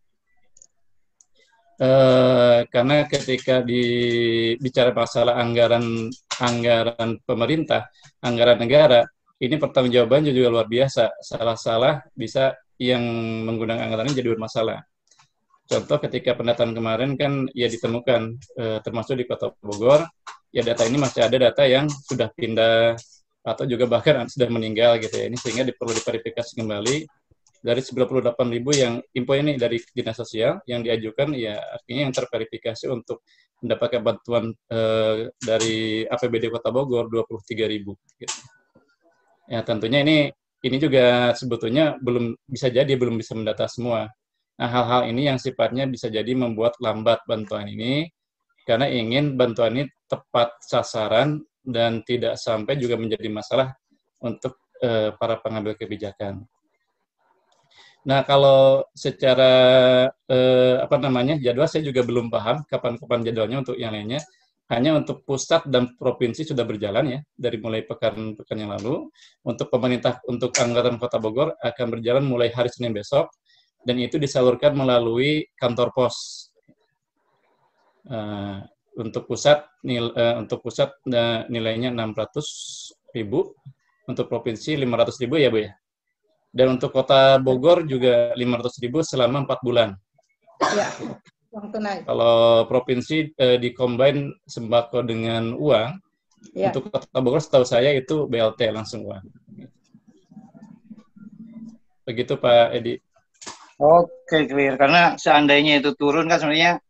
Karena ketika bicara masalah anggaran pemerintah, anggaran negara, ini pertanggungjawaban juga luar biasa. Salah-salah bisa yang menggunakan anggaran ini jadi bermasalah. Contoh ketika pendataan kemarin kan ya ditemukan, termasuk di Kota Bogor, ya data ini masih ada data yang sudah pindah atau juga bahkan sudah meninggal gitu ya. Ini sehingga perlu diverifikasi kembali. Dari 98.000 yang info ini dari Dinas Sosial yang diajukan, ya artinya yang terverifikasi untuk mendapatkan bantuan dari APBD Kota Bogor 23.000. Gitu. Ya tentunya ini juga sebetulnya belum bisa mendata semua. Nah hal-hal ini yang sifatnya bisa jadi membuat lambat bantuan ini karena ingin bantuan ini tepat sasaran dan tidak sampai juga menjadi masalah untuk para pengambil kebijakan. Nah, kalau secara jadwal saya juga belum paham kapan jadwalnya untuk yang lainnya. Hanya untuk pusat dan provinsi sudah berjalan ya dari mulai pekan yang lalu. Untuk pemerintah untuk anggaran Kota Bogor akan berjalan mulai hari Senin besok dan itu disalurkan melalui kantor pos. Untuk pusat nilainya 600.000, untuk provinsi 500.000 ya Bu ya. Dan untuk Kota Bogor juga 500.000 selama 4 bulan. Ya, uang tunai. Kalau provinsi dikombin sembako dengan uang, ya. Untuk Kota Bogor setahu saya itu BLT langsung uang. Begitu Pak Edi. Oke, clear. Karena seandainya itu turun kan sebenarnya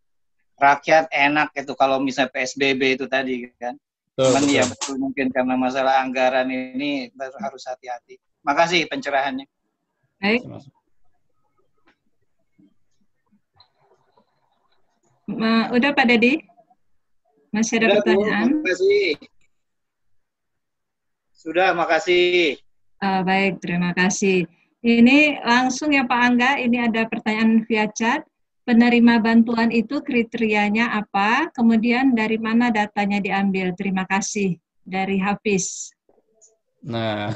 rakyat enak itu kalau misalnya PSBB itu tadi kan. Cuman ya betul mungkin karena masalah anggaran ini harus hati-hati. Makasih pencerahannya. Baik. Udah Pak Dedi? Masih ada pertanyaan? Makasih. Sudah, makasih. Baik, terima kasih. Ini langsung ya Pak Angga, ini ada pertanyaan via chat. Penerima bantuan itu kriterianya apa? Kemudian dari mana datanya diambil? Terima kasih. Dari Hafiz. Nah,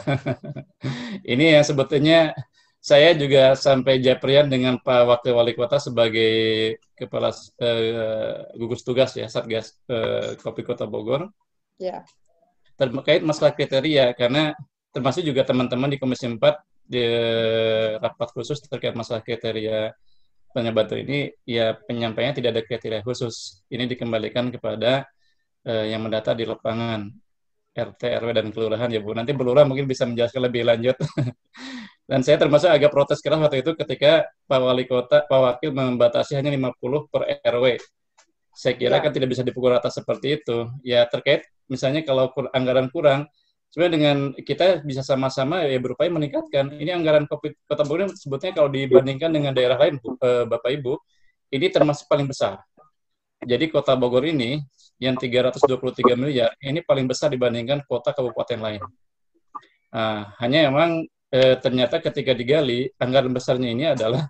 ini yang sebetulnya saya juga sampai japrian dengan Pak Wakil Wali Kota sebagai Kepala Gugus Tugas ya Satgas Covid Kota Bogor. Ya. Terkait masalah kriteria, karena termasuk juga teman-teman di Komisi 4 di rapat khusus terkait masalah kriteria penyebaran ini, ya penyampaiannya tidak ada kriteria khusus. Ini dikembalikan kepada yang mendata di lapangan. RT, RW, dan kelurahan ya Bu. Nanti Bu Lurah mungkin bisa menjelaskan lebih lanjut. Dan saya termasuk agak protes keras waktu itu ketika Pak Wali Kota, Pak Wakil membatasi hanya 50 per RW. Saya kira kan tidak bisa dipukul rata seperti itu. Ya terkait misalnya kalau anggaran kurang, sebenarnya dengan kita bisa sama-sama ya berupaya meningkatkan. Ini anggaran Kota Bogor sebetulnya kalau dibandingkan dengan daerah lain, Bapak Ibu, ini termasuk paling besar. Jadi Kota Bogor ini yang 323 miliar ini paling besar dibandingkan kota kabupaten lain. Nah, hanya memang ternyata ketika digali anggaran besarnya ini adalah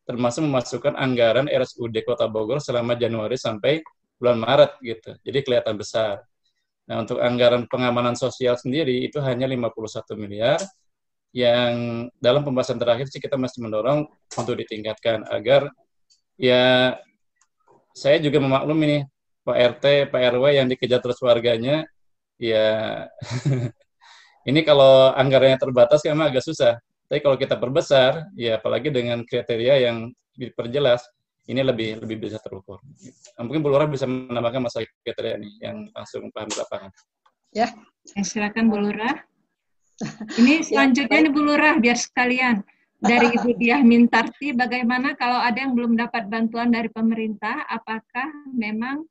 termasuk memasukkan anggaran RSUD Kota Bogor selama Januari sampai bulan Maret gitu. Jadi kelihatan besar. Nah, untuk anggaran pengamanan sosial sendiri itu hanya 51 miliar, yang dalam pembahasan terakhir sih kita masih mendorong untuk ditingkatkan agar ya saya juga memaklumi nih Pak RT, Pak RW yang dikejar terus warganya, ya ini kalau anggarannya terbatas kan memang agak susah. Tapi kalau kita perbesar, ya apalagi dengan kriteria yang diperjelas, ini lebih bisa terukur. Mungkin Bu Lurah bisa menambahkan masalah kriteria ini yang langsung paham di lapangan. Ya, silakan Bu Lurah. Ini selanjutnya nih Bu Lurah, biar sekalian. Dari Ibu Diah Mintarti, bagaimana kalau ada yang belum dapat bantuan dari pemerintah, apakah memang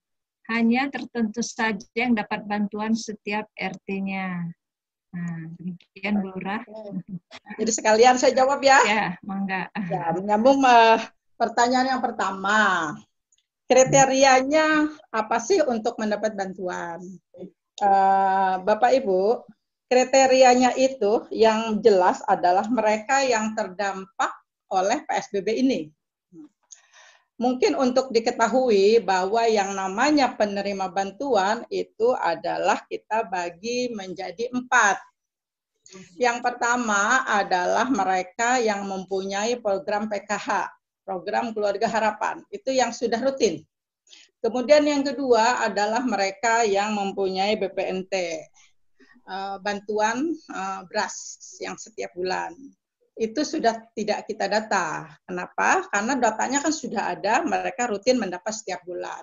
hanya tertentu saja yang dapat bantuan setiap RT-nya? Nah, demikian Bu Lurah. Jadi sekalian saya jawab ya. Ya, mangga. Ya, menyambung pertanyaan yang pertama. Kriterianya apa sih untuk mendapat bantuan? Bapak Ibu, kriterianya itu yang jelas adalah mereka yang terdampak oleh PSBB ini. Mungkin untuk diketahui bahwa yang namanya penerima bantuan itu adalah kita bagi menjadi 4. Yang pertama adalah mereka yang mempunyai program PKH, program Keluarga Harapan, itu yang sudah rutin. Kemudian yang kedua adalah mereka yang mempunyai BPNT, bantuan beras yang setiap bulan. Itu sudah tidak kita data. Kenapa? Karena datanya kan sudah ada, mereka rutin mendapat setiap bulan.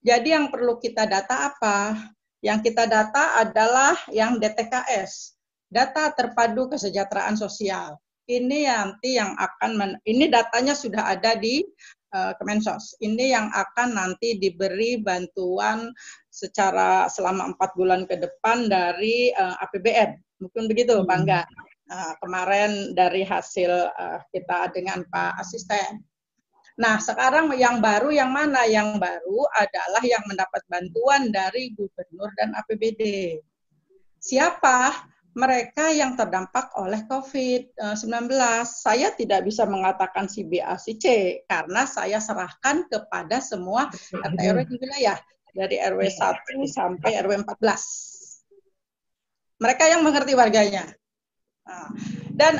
Jadi yang perlu kita data apa? Yang kita data adalah yang DTKS, data terpadu kesejahteraan sosial. Ini nanti yang akan, ini datanya sudah ada di Kemensos. Ini yang akan nanti diberi bantuan secara selama 4 bulan ke depan dari APBN. Mungkin begitu, Bangga. Kemarin dari hasil kita dengan Pak Asisten. Nah, sekarang yang baru yang mana? Yang baru adalah yang mendapat bantuan dari Gubernur dan APBD. Siapa? Mereka yang terdampak oleh COVID-19. Saya tidak bisa mengatakan si B, A, si C, karena saya serahkan kepada semua RT RW di wilayah, dari RW 1 sampai RW 14. Mereka yang mengerti warganya. Dan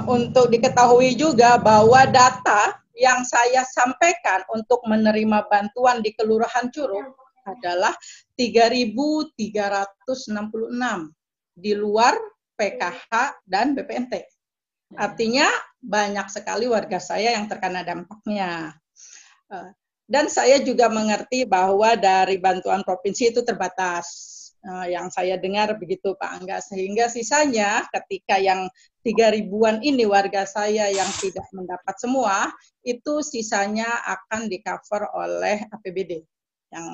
untuk diketahui juga bahwa data yang saya sampaikan untuk menerima bantuan di Kelurahan Curug adalah 3.366 di luar PKH dan BPNT. Artinya banyak sekali warga saya yang terkena dampaknya. Dan saya juga mengerti bahwa dari bantuan provinsi itu terbatas. Yang saya dengar begitu Pak Angga, sehingga sisanya ketika yang 3.000-an ini warga saya yang tidak mendapat semua, itu sisanya akan di-cover oleh APBD. Yang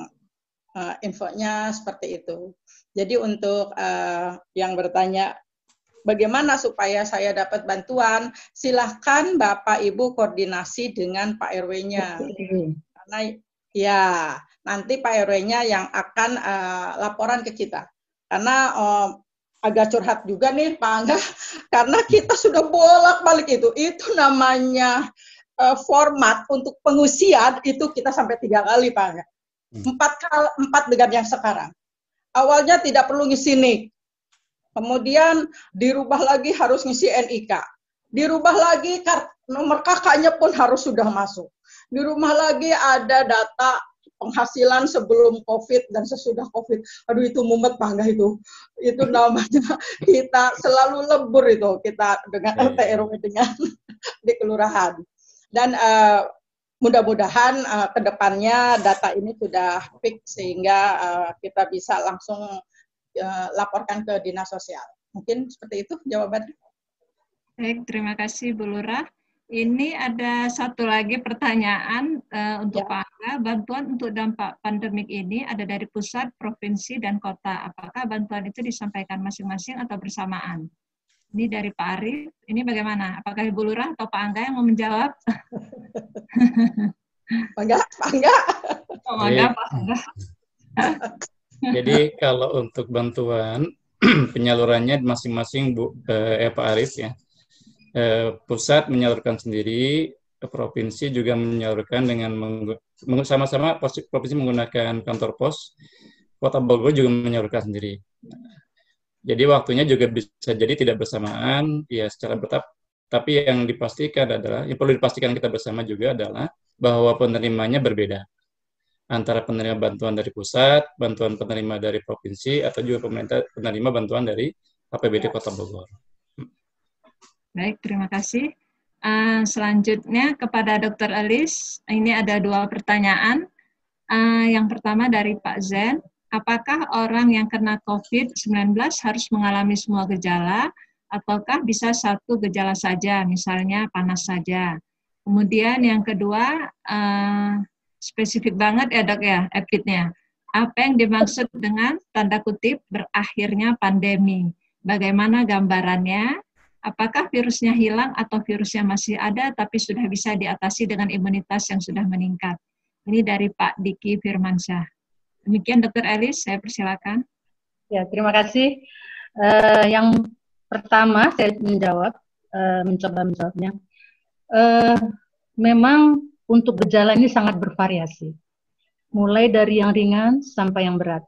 infonya seperti itu. Jadi untuk yang bertanya bagaimana supaya saya dapat bantuan, silahkan Bapak Ibu koordinasi dengan Pak RW-nya. Karena ya nanti Pak RW-nya yang akan laporan ke kita. Karena agak curhat juga nih Pak Angga, karena kita sudah bolak-balik itu namanya format untuk pengusian itu kita sampai 3 kali Pak Angga. 4 dengan yang sekarang. Awalnya tidak perlu ngisi NIK. Kemudian dirubah lagi harus ngisi NIK. Dirubah lagi nomor kakaknya pun harus sudah masuk. Di rumah lagi ada data penghasilan sebelum COVID dan sesudah COVID. Aduh itu mumet bangga itu. Itu namanya kita selalu lebur itu kita dengan RT RW dengan di kelurahan. Dan mudah-mudahan ke depannya data ini sudah fix sehingga kita bisa langsung laporkan ke Dinas Sosial. Mungkin seperti itu jawabannya. Baik, terima kasih Bu Lurah. Ini ada satu lagi pertanyaan untuk Pak Angga. Bantuan untuk dampak pandemik ini ada dari pusat, provinsi, dan kota. Apakah bantuan itu disampaikan masing-masing atau bersamaan? Ini dari Pak Arif. Ini bagaimana? Apakah Ibu Lurah atau Pak Angga yang mau menjawab? Pak Angga. Pak Angga, Pak Angga. Jadi kalau untuk bantuan penyalurannya masing-masing Pak Arif ya. Pusat menyalurkan sendiri, provinsi juga menyalurkan dengan sama-sama provinsi menggunakan kantor pos, Kota Bogor juga menyalurkan sendiri. Jadi waktunya juga bisa jadi tidak bersamaan, ya secara bertahap. Tapi yang dipastikan adalah, yang perlu dipastikan kita bersama juga adalah bahwa penerimanya berbeda. Antara penerima bantuan dari pusat, bantuan penerima dari provinsi, atau juga pemerintah penerima bantuan dari APBD Kota Bogor. Baik, terima kasih. Selanjutnya kepada Dr. Elis, ini ada 2 pertanyaan. Yang pertama dari Pak Zen, apakah orang yang kena COVID-19 harus mengalami semua gejala, ataukah bisa satu gejala saja, misalnya panas saja? Kemudian yang kedua, spesifik banget ya dok ya, epidnya. Apa yang dimaksud dengan tanda kutip berakhirnya pandemi? Bagaimana gambarannya? Apakah virusnya hilang atau virusnya masih ada tapi sudah bisa diatasi dengan imunitas yang sudah meningkat? Ini dari Pak Diki Firmansyah. Demikian Dr. Elis, saya persilakan. Ya, terima kasih. Yang pertama saya mencoba menjawabnya. Memang untuk gejala ini sangat bervariasi. Mulai dari yang ringan sampai yang berat.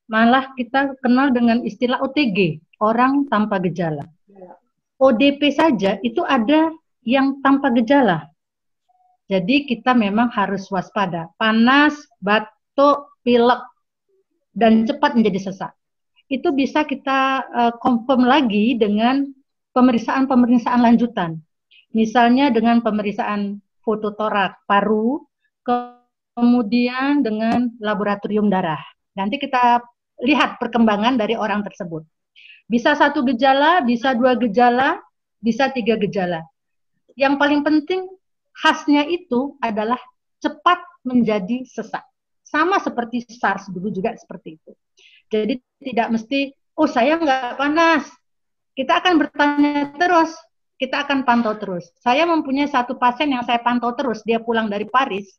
Malah kita kenal dengan istilah OTG, orang tanpa gejala. ODP saja itu ada yang tanpa gejala. Jadi kita memang harus waspada. Panas, batuk, pilek, dan cepat menjadi sesak. Itu bisa kita confirm lagi dengan pemeriksaan-pemeriksaan lanjutan. Misalnya dengan pemeriksaan fototorak paru, kemudian dengan laboratorium darah. Nanti kita lihat perkembangan dari orang tersebut. Bisa 1 gejala, bisa 2 gejala, bisa 3 gejala. Yang paling penting khasnya itu adalah cepat menjadi sesak. Sama seperti SARS dulu juga seperti itu. Jadi tidak mesti, oh saya nggak panas. Kita akan bertanya terus, kita akan pantau terus. Saya mempunyai 1 pasien yang saya pantau terus, dia pulang dari Paris.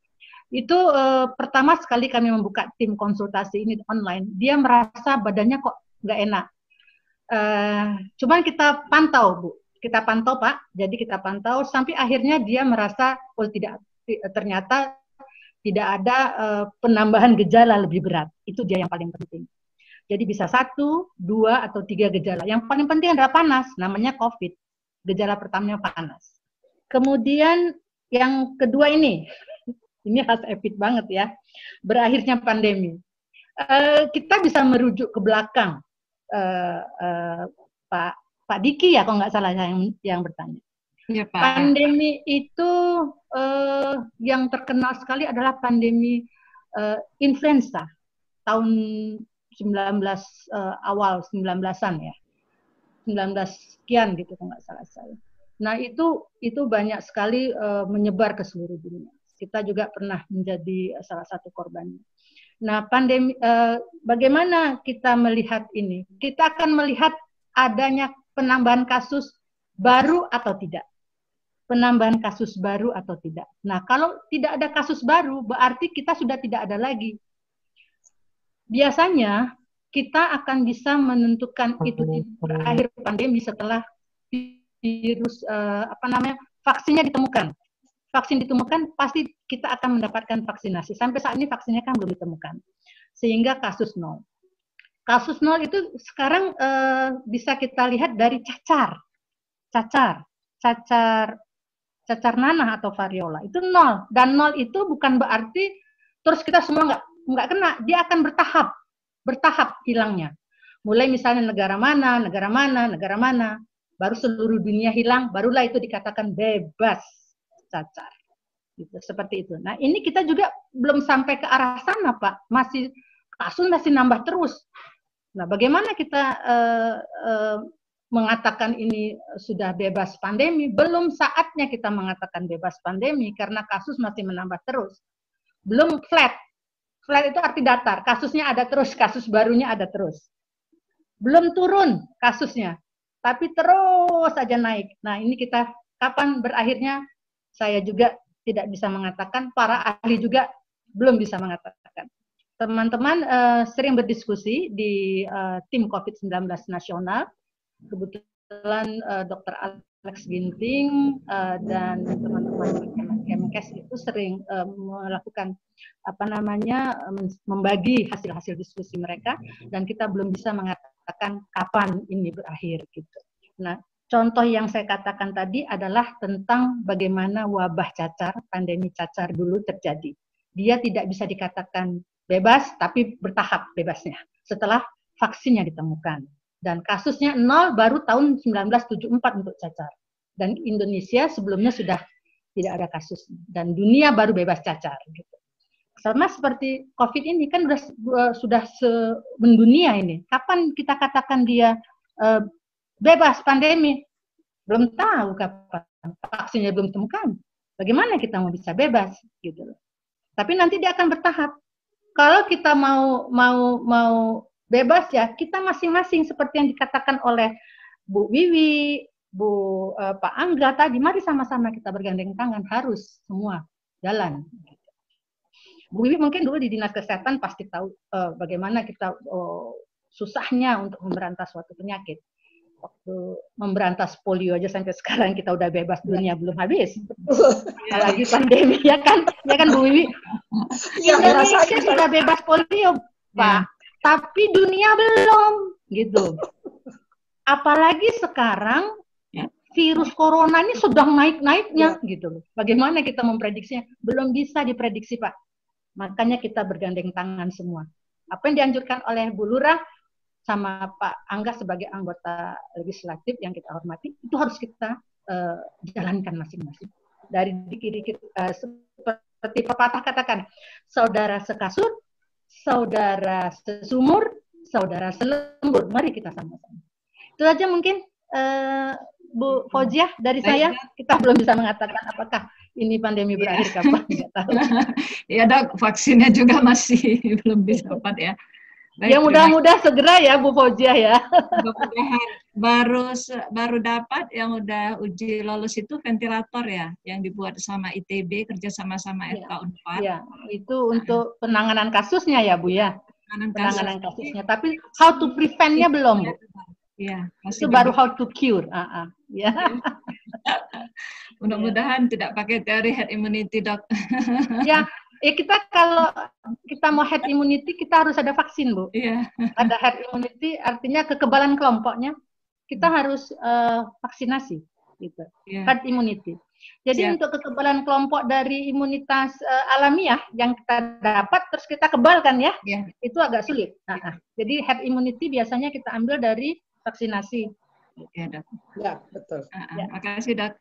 Itu pertama sekali kami membuka tim konsultasi ini online, dia merasa badannya kok nggak enak. Cuman kita pantau, Bu. Kita pantau, Pak. Jadi kita pantau sampai akhirnya dia merasa, oh ternyata tidak ada penambahan gejala lebih berat. Itu dia yang paling penting. Jadi bisa 1, 2, atau 3 gejala. Yang paling penting adalah panas, namanya COVID. Gejala pertamanya panas. Kemudian yang kedua ini khas epic banget ya, berakhirnya pandemi. Kita bisa merujuk ke belakang. Pak Diki ya, kalau nggak salah yang bertanya. Ya, Pak. Pandemi itu yang terkenal sekali adalah pandemi influenza tahun awal 19-an ya, 19 sekian gitu kalau nggak salah saya. Nah itu banyak sekali menyebar ke seluruh dunia. Kita juga pernah menjadi salah satu korbannya. Nah, pandemi, bagaimana kita melihat ini? Kita akan melihat adanya penambahan kasus baru atau tidak. Penambahan kasus baru atau tidak. Nah, kalau tidak ada kasus baru, berarti kita sudah tidak ada lagi. Biasanya, kita akan bisa menentukan itu berakhir pandemi setelah virus, vaksinnya ditemukan. Vaksin ditemukan, pasti kita akan mendapatkan vaksinasi. Sampai saat ini vaksinnya kan belum ditemukan. Sehingga kasus 0. Kasus 0 itu sekarang bisa kita lihat dari cacar nanah atau variola. Itu 0. Dan 0 itu bukan berarti terus kita semua nggak kena. Dia akan bertahap hilangnya. Mulai misalnya negara mana, baru seluruh dunia hilang, barulah itu dikatakan bebas cacar. Gitu, seperti itu. Nah, ini kita juga belum sampai ke arah sana, Pak. Kasus masih nambah terus. Nah, bagaimana kita mengatakan ini sudah bebas pandemi? Belum saatnya kita mengatakan bebas pandemi karena kasus masih menambah terus. Belum flat. Flat itu arti datar. Kasusnya ada terus, kasus barunya ada terus. Belum turun kasusnya, tapi terus saja naik. Nah, ini kita kapan berakhirnya? Saya juga tidak bisa mengatakan, para ahli juga belum bisa mengatakan. Teman-teman sering berdiskusi di tim COVID-19 nasional. Kebetulan Dr. Alex Ginting dan teman-teman Kemenkes itu sering melakukan membagi hasil-hasil diskusi mereka, dan kita belum bisa mengatakan kapan ini berakhir gitu. Nah, contoh yang saya katakan tadi adalah tentang bagaimana wabah cacar, pandemi cacar dulu terjadi. Dia tidak bisa dikatakan bebas, tapi bertahap bebasnya setelah vaksinnya ditemukan. Dan kasusnya 0 baru tahun 1974 untuk cacar. Dan Indonesia sebelumnya sudah tidak ada kasus. Dan dunia baru bebas cacar. Gitu. Sama seperti COVID ini kan sudah mendunia ini. Kapan kita katakan dia bebas pandemi? Belum tahu kapan. Vaksinnya belum ditemukan. Bagaimana kita mau bisa bebas? Gitu. Tapi nanti dia akan bertahap. Kalau kita mau bebas ya, kita masing-masing seperti yang dikatakan oleh Bu Wiwi, Pak Angga tadi, mari sama-sama kita bergandeng tangan, harus semua jalan. Bu Wiwi mungkin dulu di Dinas Kesehatan pasti tahu bagaimana kita susahnya untuk memberantas suatu penyakit. Waktu memberantas polio aja sampai sekarang kita udah bebas, dunia belum habis. Apalagi pandemi, ya kan Bu Wiwi? Indonesia sudah bebas polio, Pak. Tapi dunia belum, gitu. Apalagi sekarang virus corona ini sedang naik-naiknya, gitu. Bagaimana kita memprediksinya? Belum bisa diprediksi, Pak. Makanya kita bergandeng tangan semua. Apa yang dianjurkan oleh Bu Lurah sama Pak Angga sebagai anggota legislatif yang kita hormati, itu harus kita jalankan masing-masing. Dari dikit-dikit seperti pepatah katakan, saudara sekasur, saudara sesumur, saudara selembur. Mari kita sama-sama. Itu aja mungkin Bu Fauziah dari saya. Kita belum bisa mengatakan apakah ini pandemi berakhir kapan. Ya Dok, vaksinnya juga masih belum didapat ya. Baik, ya mudah-mudahan segera ya Bu Fauziah ya. Baru dapat yang udah uji lolos itu ventilator ya, yang dibuat sama ITB kerja sama-sama FK4. Ya, itu untuk penanganan kasusnya ya Bu ya. Penanganan kasusnya. Tapi how to prevent-nya belum Bu. Iya, itu baru how to cure. Ya. Mudah-mudahan tidak pakai teori herd immunity, Dok. Ya, kita kalau kita mau herd immunity kita harus ada vaksin, Bu. Iya. Ada herd immunity artinya kekebalan kelompoknya. Kita harus vaksinasi, gitu. Herd immunity. Jadi untuk kekebalan kelompok dari imunitas alamiah yang kita dapat terus kita kebalkan ya, itu agak sulit. Jadi herd immunity biasanya kita ambil dari vaksinasi. Ya, Dok. Ya, betul. Makasih, Dok.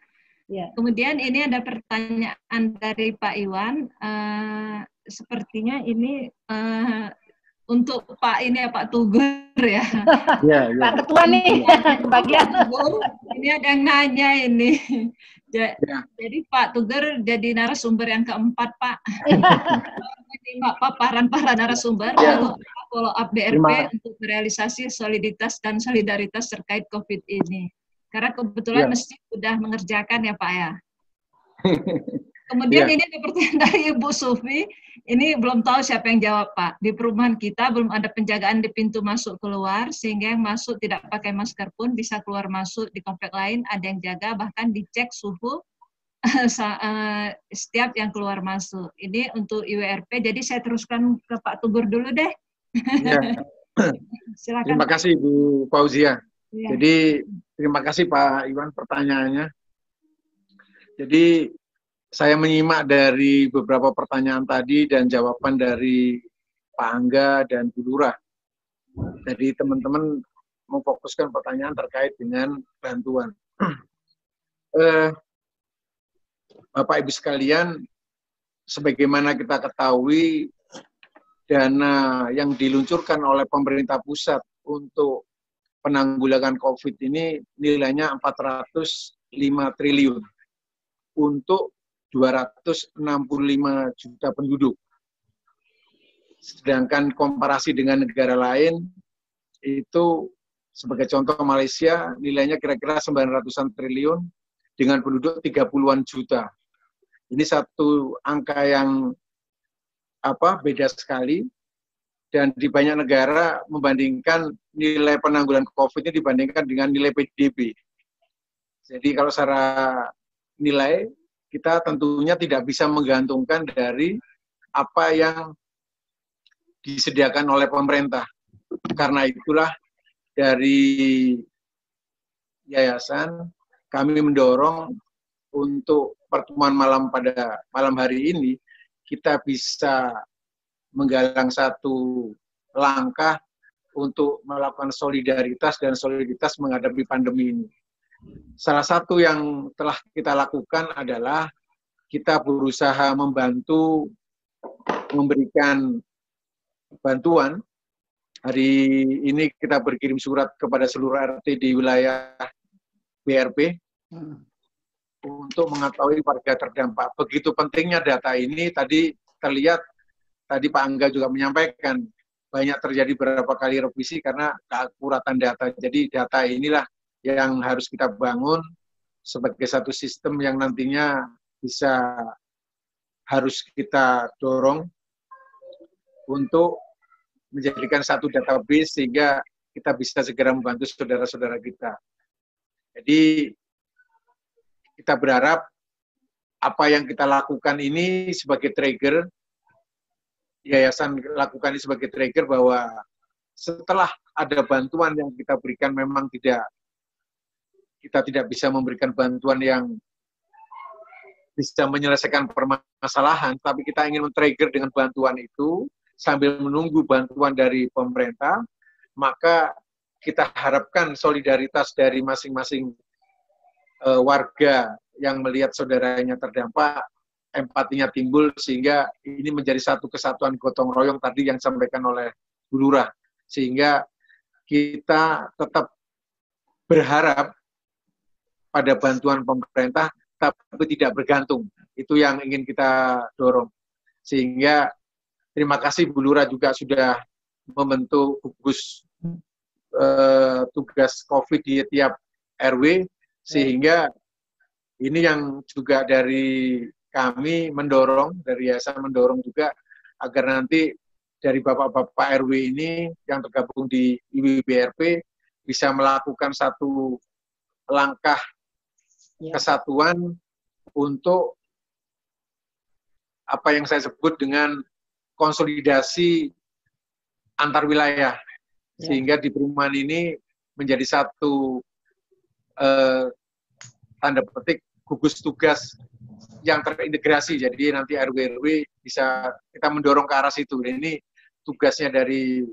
Ya. Kemudian ini ada pertanyaan dari Pak Iwan. Sepertinya ini untuk Pak ini ya Pak Tugur ya. Pak Ketua nih bagian. Ini ada yang nanya ini. Jadi Pak Tugur jadi narasumber yang keempat Pak. Menyimak paparan para narasumber lalu follow up BRP untuk realisasi soliditas dan solidaritas terkait COVID ini. Karena kebetulan mesti sudah mengerjakan ya Pak ya. Kemudian ini ada pertanyaan dari Ibu Sufi. Ini belum tahu siapa yang jawab Pak. Di perumahan kita belum ada penjagaan di pintu masuk keluar, sehingga yang masuk tidak pakai masker pun bisa keluar masuk. Di komplek lain ada yang jaga, bahkan dicek suhu setiap yang keluar masuk. Ini untuk IWRP, jadi saya teruskan ke Pak Tugur dulu deh. Silakan. Terima kasih Bu Fauziah. Jadi terima kasih Pak Iwan pertanyaannya. Jadi saya menyimak dari beberapa pertanyaan tadi dan jawaban dari Pak Angga dan Bu Lurah. Jadi teman-teman memfokuskan pertanyaan terkait dengan bantuan. Bapak Ibu sekalian, sebagaimana kita ketahui, dana yang diluncurkan oleh pemerintah pusat untuk penanggulangan COVID ini nilainya 405 triliun untuk 265 juta penduduk. Sedangkan komparasi dengan negara lain, itu sebagai contoh Malaysia, nilainya kira-kira 900-an triliun dengan penduduk 30-an juta. Ini satu angka yang beda sekali, dan di banyak negara membandingkan nilai penanggulangan COVID ini dibandingkan dengan nilai PDB. Jadi kalau secara nilai, kita tentunya tidak bisa menggantungkan dari apa yang disediakan oleh pemerintah. Karena itulah dari yayasan kami mendorong untuk pertemuan malam pada malam hari ini kita bisa menggalang satu langkah untuk melakukan solidaritas dan soliditas menghadapi pandemi ini. Salah satu yang telah kita lakukan adalah kita berusaha membantu memberikan bantuan. Hari ini kita berkirim surat kepada seluruh RT di wilayah BRP untuk mengetahui warga terdampak. Begitu pentingnya data ini, tadi terlihat, tadi Pak Angga juga menyampaikan, banyak terjadi beberapa kali revisi karena keakuratan data. Jadi data inilah yang harus kita bangun sebagai satu sistem yang nantinya harus kita dorong untuk menjadikan satu database sehingga kita bisa segera membantu saudara-saudara kita. Jadi kita berharap apa yang kita lakukan ini sebagai trigger, yayasan lakukan ini sebagai trigger bahwa setelah ada bantuan yang kita berikan memang kita tidak bisa memberikan bantuan yang bisa menyelesaikan permasalahan, tapi kita ingin men-trigger dengan bantuan itu sambil menunggu bantuan dari pemerintah, maka kita harapkan solidaritas dari masing-masing warga yang melihat saudaranya terdampak, empatinya timbul sehingga ini menjadi satu kesatuan gotong royong tadi yang disampaikan oleh Bu Lurah. Sehingga kita tetap berharap pada bantuan pemerintah tapi tidak bergantung. Itu yang ingin kita dorong. Sehingga terima kasih Bu Lurah juga sudah membentuk gugus tugas COVID di tiap RW, sehingga ini yang juga dari kami mendorong, dari yayasan mendorong juga agar nanti dari bapak-bapak RW ini yang tergabung di IWBRP bisa melakukan satu langkah kesatuan untuk apa yang saya sebut dengan konsolidasi antar wilayah, sehingga di perumahan ini menjadi satu tanda petik gugus tugas yang terintegrasi. Jadi nanti RW-RW bisa kita mendorong ke arah situ. Dan ini tugasnya dari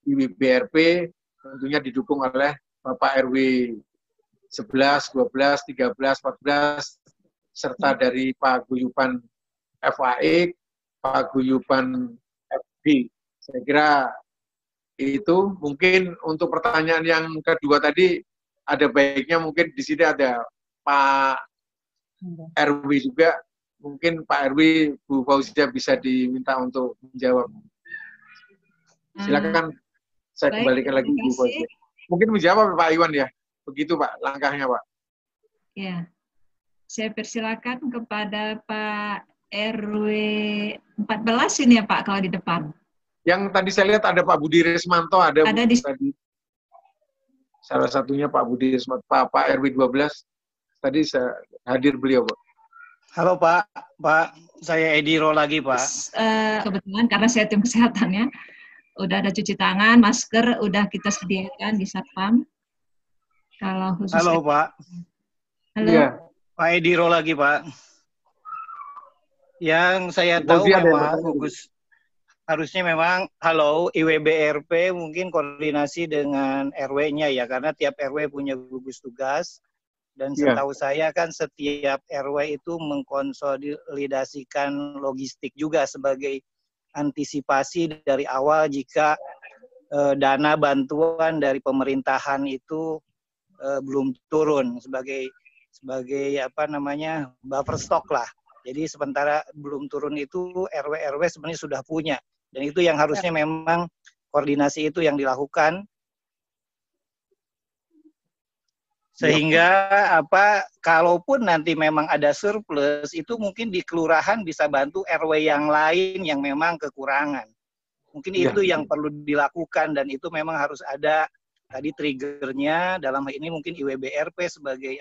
IWBRP, tentunya didukung oleh Bapak RW 11, 12, 13, 14, serta dari Pak Guyupan FAE, Pak Guyupan FB. Saya kira itu. Mungkin untuk pertanyaan yang kedua tadi, ada baiknya mungkin di sini ada Pak RW juga. Mungkin Pak RW, Bu Fauzia bisa diminta untuk menjawab. Silakan saya kembalikan lagi Bu Fauzia. Mungkin menjawab Pak Iwan ya. Begitu Pak langkahnya Pak. Ya, saya persilakan kepada Pak RW 14 ini ya Pak kalau di depan. Yang tadi saya lihat ada Pak Budi Rismanto, ada di tadi. Salah satunya Pak Budi Rismanto, Pak RW 12. Tadi saya hadir beliau Pak. Halo Pak, saya Ediro lagi Pak. Kebetulan karena saya tim kesehatannya, udah ada cuci tangan, masker udah kita sediakan di Satpam. Kalau khusus. Halo Pak. Halo. Ya. Pak Ediro lagi Pak. Yang saya tahu memang harusnya memang IWBRP mungkin koordinasi dengan RW-nya ya, karena tiap RW punya gugus tugas. Dan setahu saya kan setiap RW itu mengkonsolidasikan logistik juga sebagai antisipasi dari awal jika dana bantuan dari pemerintahan itu belum turun sebagai buffer stock lah. Jadi sementara belum turun itu RW sebenarnya sudah punya, dan itu yang harusnya memang koordinasi itu yang dilakukan. Sehingga kalaupun nanti memang ada surplus, itu mungkin di kelurahan bisa bantu RW yang lain yang memang kekurangan. Mungkin itu yang perlu dilakukan, dan itu memang harus ada tadi triggernya, dalam hal ini mungkin IWBRP sebagai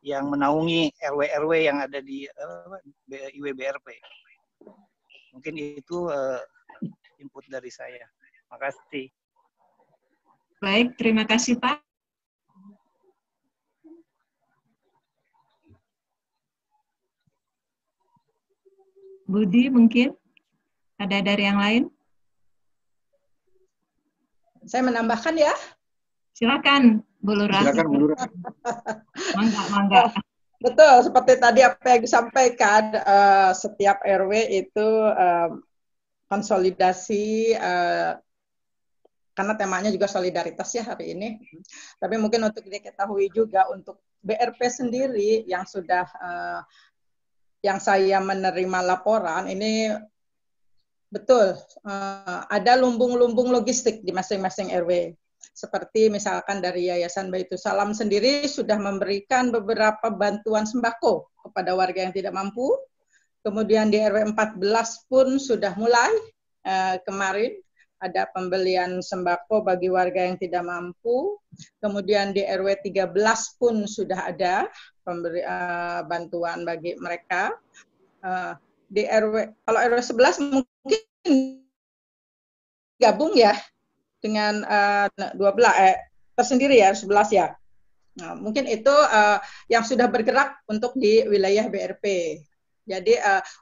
yang menaungi RW-RW yang ada di IWBRP. Mungkin itu input dari saya. Makasih. Baik, terima kasih Pak. Budi mungkin ada dari yang lain? Saya menambahkan ya. Silakan, Bu Lurah. Silakan, Bu Lurah. Mangga. Betul, seperti tadi apa yang disampaikan, setiap RW itu konsolidasi, karena temanya juga solidaritas ya hari ini. Tapi mungkin untuk diketahui juga untuk BRP sendiri yang sudah yang saya menerima laporan ini betul ada lumbung-lumbung logistik di masing-masing RW. Seperti misalkan dari Yayasan Baitus Salam sendiri sudah memberikan beberapa bantuan sembako kepada warga yang tidak mampu. Kemudian di RW 14 pun sudah mulai kemarin ada pembelian sembako bagi warga yang tidak mampu. Kemudian di RW 13 pun sudah ada bantuan bagi mereka. Di kalau RW 11 mungkin gabung ya dengan 12 tersendiri ya 11 ya. Nah, mungkin itu yang sudah bergerak untuk di wilayah BRP. Jadi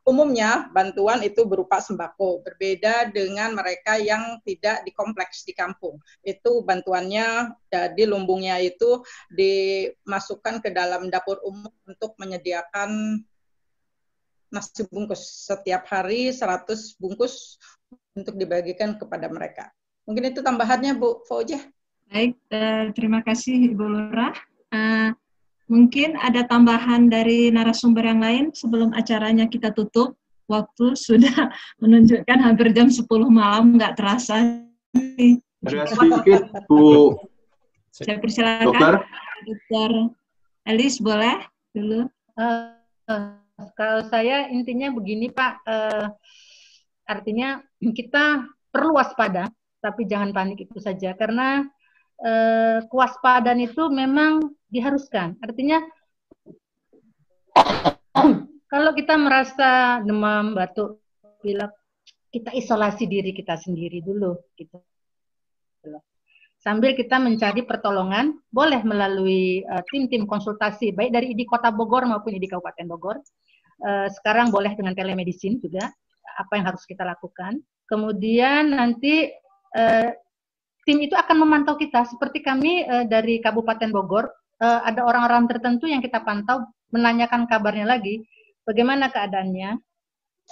umumnya bantuan itu berupa sembako, berbeda dengan mereka yang tidak di kompleks di kampung. Itu bantuannya jadi lumbungnya itu dimasukkan ke dalam dapur umum untuk menyediakan nasi bungkus setiap hari 100 bungkus untuk dibagikan kepada mereka. Mungkin itu tambahannya Bu Fauzia. Baik, terima kasih Ibu Lurah. Mungkin ada tambahan dari narasumber yang lain sebelum acaranya kita tutup. Waktu sudah menunjukkan hampir jam 10 malam, nggak terasa. Ada sedikit, Bu. Saya persilakan. Dokter Elis, boleh dulu? Kalau saya intinya begini Pak, artinya kita perlu waspada, tapi jangan panik itu saja. Karena kewaspadaan itu memang diharuskan. Artinya kalau kita merasa demam, batuk, pilek, kita isolasi diri kita sendiri dulu gitu. Sambil kita mencari pertolongan, boleh melalui tim-tim konsultasi baik dari ID Kota Bogor maupun ID Kabupaten Bogor. Sekarang boleh dengan telemedicine juga, apa yang harus kita lakukan. Kemudian nanti tim itu akan memantau kita, seperti kami dari Kabupaten Bogor, ada orang-orang tertentu yang kita pantau, menanyakan kabarnya lagi, bagaimana keadaannya,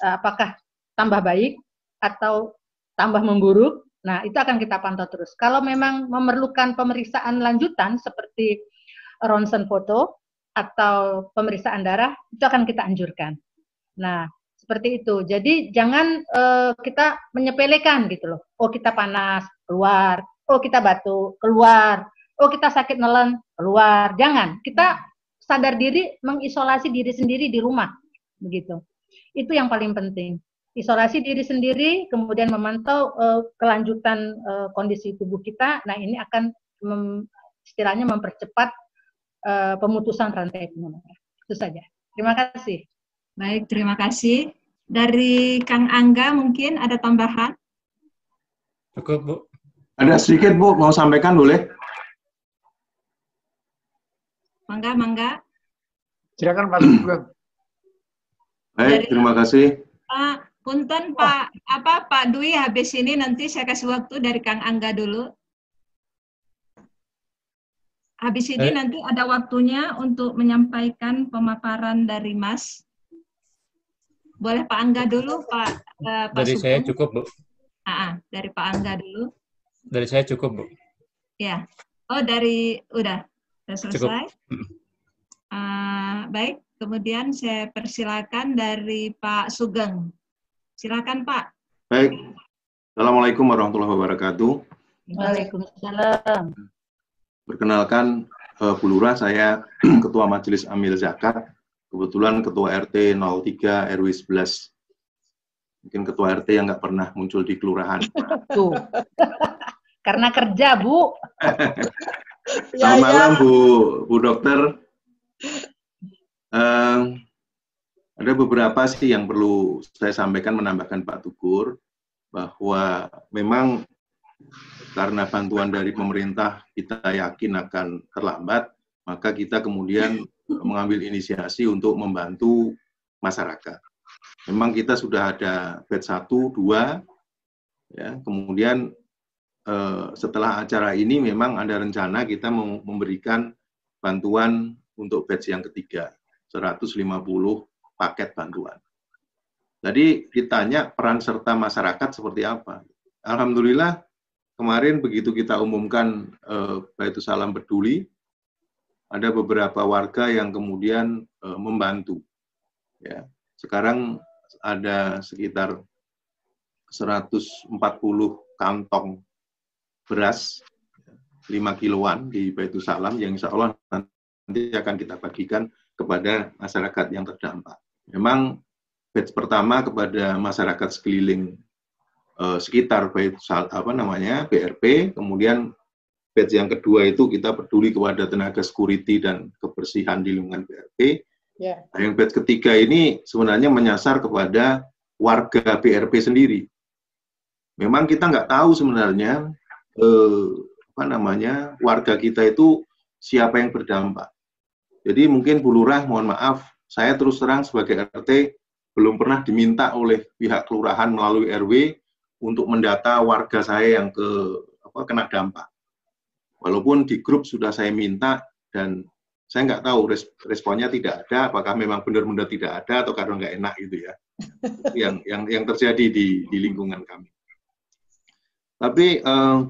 apakah tambah baik atau tambah memburuk. Nah, itu akan kita pantau terus. Kalau memang memerlukan pemeriksaan lanjutan seperti ronsen foto atau pemeriksaan darah, itu akan kita anjurkan. Nah, seperti itu. Jadi jangan kita menyepelekan gitu loh. Oh, kita panas, keluar. Oh, kita batuk, keluar. Oh, kita sakit nelen, keluar. Jangan. Kita sadar diri, mengisolasi diri sendiri di rumah. Begitu. Itu yang paling penting. Isolasi diri sendiri, kemudian memantau kelanjutan kondisi tubuh kita. Nah, ini akan istilahnya mempercepat pemutusan rantai penularan. Itu saja. Terima kasih. Baik, terima kasih. Dari Kang Angga mungkin ada tambahan? Cukup, Bu. Ada sedikit, Bu, mau sampaikan boleh? Mangga. Silakan Pak Sugeng. Baik, terima kasih. Punten Pak, Pak Dwi habis ini nanti saya kasih waktu dari Kang Angga dulu. Habis ini nanti ada waktunya untuk menyampaikan pemaparan dari Mas. Boleh Pak Angga dulu, Pak Dari Sugeng? saya cukup, Bu. Dari Pak Angga dulu. Dari saya cukup, Bu. Ya. Oh, udah selesai. Baik, kemudian saya persilakan dari Pak Sugeng. Silakan Pak. Baik. Assalamualaikum warahmatullahi wabarakatuh. Waalaikumsalam. Perkenalkan, Bu Lurah, saya Ketua Majelis Amil Zakat. Kebetulan Ketua RT 03 RW 11. Mungkin Ketua RT yang nggak pernah muncul di kelurahan. Tuh. Karena kerja, Bu. Selamat malam, Bu Dokter. Ada beberapa sih yang perlu saya sampaikan, menambahkan Pak Tukur, bahwa memang karena bantuan dari pemerintah kita yakin akan terlambat, maka kita kemudian mengambil inisiasi untuk membantu masyarakat. Memang kita sudah ada batch 1, 2, ya, kemudian setelah acara ini memang ada rencana kita memberikan bantuan untuk batch yang ketiga, 150 paket bantuan. Jadi ditanya peran serta masyarakat seperti apa. Alhamdulillah kemarin begitu kita umumkan Baitussalam Peduli, ada beberapa warga yang kemudian membantu. Ya, sekarang ada sekitar 140 kantong beras 5 kiloan di Baitussalam yang insya Allah nanti akan kita bagikan kepada masyarakat yang terdampak. Memang batch pertama kepada masyarakat sekeliling sekitar BRP, kemudian batch yang kedua itu kita peduli kepada tenaga security dan kebersihan di lingkungan BRP. Yeah. Nah, yang batch ketiga ini sebenarnya menyasar kepada warga BRP sendiri. Memang kita nggak tahu sebenarnya warga kita itu siapa yang berdampak. Jadi mungkin Bu Lurah, mohon maaf, saya terus terang sebagai RT belum pernah diminta oleh pihak kelurahan melalui RW untuk mendata warga saya yang kena dampak. Walaupun di grup sudah saya minta dan saya nggak tahu responnya tidak ada, apakah memang benar-benar tidak ada atau karena nggak enak gitu ya. yang terjadi di lingkungan kami. Tapi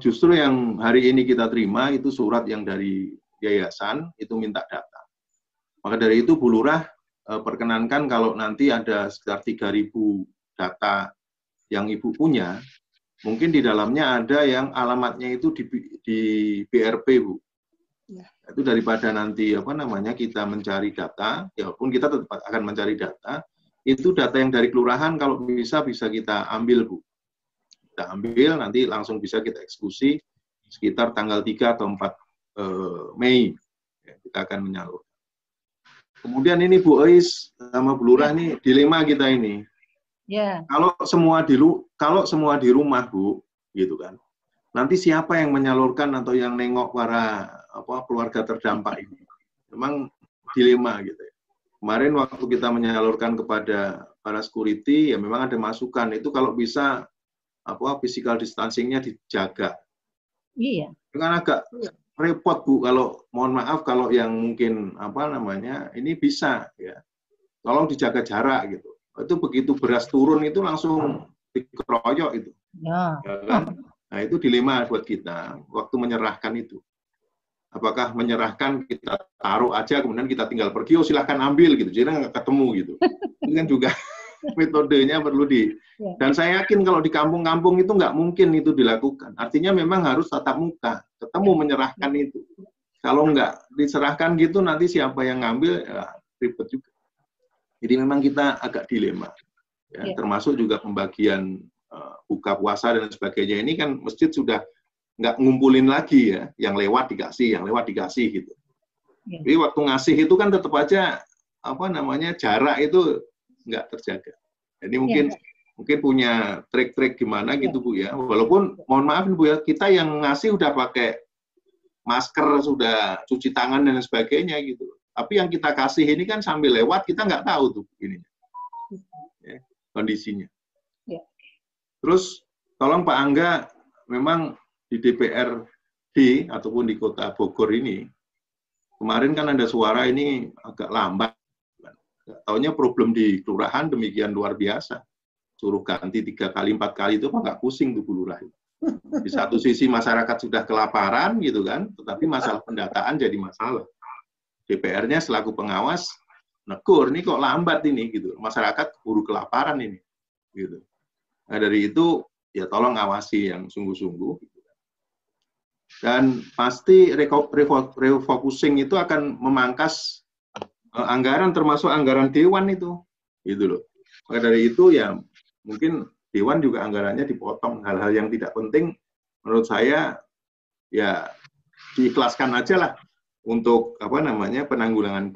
justru yang hari ini kita terima itu surat yang dari yayasan itu minta data. Maka dari itu Bu Lurah perkenankan kalau nanti ada sekitar 3.000 data yang Ibu punya, mungkin di dalamnya ada yang alamatnya itu di BRP, Bu. Ya. Itu daripada nanti kita mencari data, ya walaupun kita tetap akan mencari data, itu data yang dari kelurahan kalau bisa kita ambil, Bu. Kita ambil, nanti langsung bisa kita eksekusi sekitar tanggal 3 atau 4 Mei. Ya, kita akan menyalurkan. Kemudian ini Bu Ois sama Bu Lurah nih dilema kita ini. Yeah. Kalau semua di rumah, Bu, gitu kan. Nanti siapa yang menyalurkan atau yang nengok para keluarga terdampak ini? Memang dilema gitu ya. Kemarin waktu kita menyalurkan kepada para security, ya memang ada masukan itu kalau bisa physical distancing-nya dijaga. Iya. Dengan agak repot, Bu, kalau mohon maaf kalau yang mungkin ini bisa ya. Tolong dijaga jarak gitu. Itu begitu beras turun itu langsung dikeroyok itu. Ya. Ya kan? Nah, itu dilema buat kita waktu menyerahkan itu. Apakah menyerahkan kita taruh aja kemudian kita tinggal pergi, silahkan ambil gitu. Jadi nggak ketemu gitu. Ini kan juga metodenya perlu dan saya yakin kalau di kampung-kampung itu nggak mungkin itu dilakukan. Artinya memang harus tatap muka, ketemu menyerahkan itu. Kalau nggak diserahkan gitu nanti siapa yang ngambil ya, ribet juga. Jadi memang kita agak dilema, ya, termasuk juga pembagian buka puasa dan sebagainya. Ini kan masjid sudah nggak ngumpulin lagi ya, yang lewat dikasih gitu. Jadi waktu ngasih itu kan tetap aja jarak itu nggak terjaga. Jadi mungkin punya trik-trik gimana gitu Bu ya. Walaupun mohon maaf Bu ya, kita yang ngasih udah pakai masker, sudah cuci tangan dan sebagainya gitu. Tapi yang kita kasih ini kan sambil lewat, kita nggak tahu tuh ini ya, kondisinya. Ya. Terus tolong Pak Angga, memang di DPRD ataupun di Kota Bogor ini, kemarin kan ada suara ini agak lambat. Taunya problem di kelurahan demikian luar biasa. Suruh ganti 3 kali, 4 kali itu nggak pusing tuh Bu Lurah. Di satu sisi masyarakat sudah kelaparan gitu kan, tetapi masalah pendataan jadi masalah. DPR-nya selaku pengawas negur, ini kok lambat ini gitu. Masyarakat keburu kelaparan ini gitu. Nah, dari itu ya tolong awasi yang sungguh-sungguh gitu. Dan pasti refocusing itu akan memangkas anggaran termasuk anggaran dewan itu gitu loh. Maka dari itu ya mungkin dewan juga anggarannya dipotong, hal-hal yang tidak penting menurut saya ya diikhlaskan aja lah untuk penanggulangan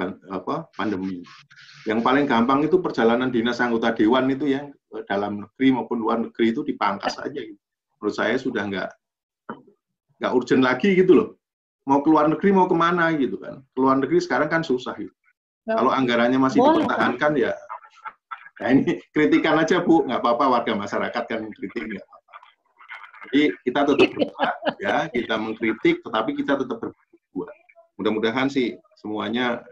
pandemi. Yang paling gampang itu perjalanan dinas anggota dewan itu yang dalam negeri maupun luar negeri itu dipangkas aja. Gitu. Menurut saya sudah nggak urgent lagi gitu loh. Mau ke luar negeri mau kemana gitu kan? Ke luar negeri sekarang kan susah gitu. Kalau anggarannya masih dipertahankan ya. Nah ini kritikan aja Bu, nggak apa-apa warga masyarakat kan mengkritik nggak apa-apa. Jadi kita tetap berbuat, ya kita mengkritik, tetapi kita tetap berbuat. Mudah-mudahan sih semuanya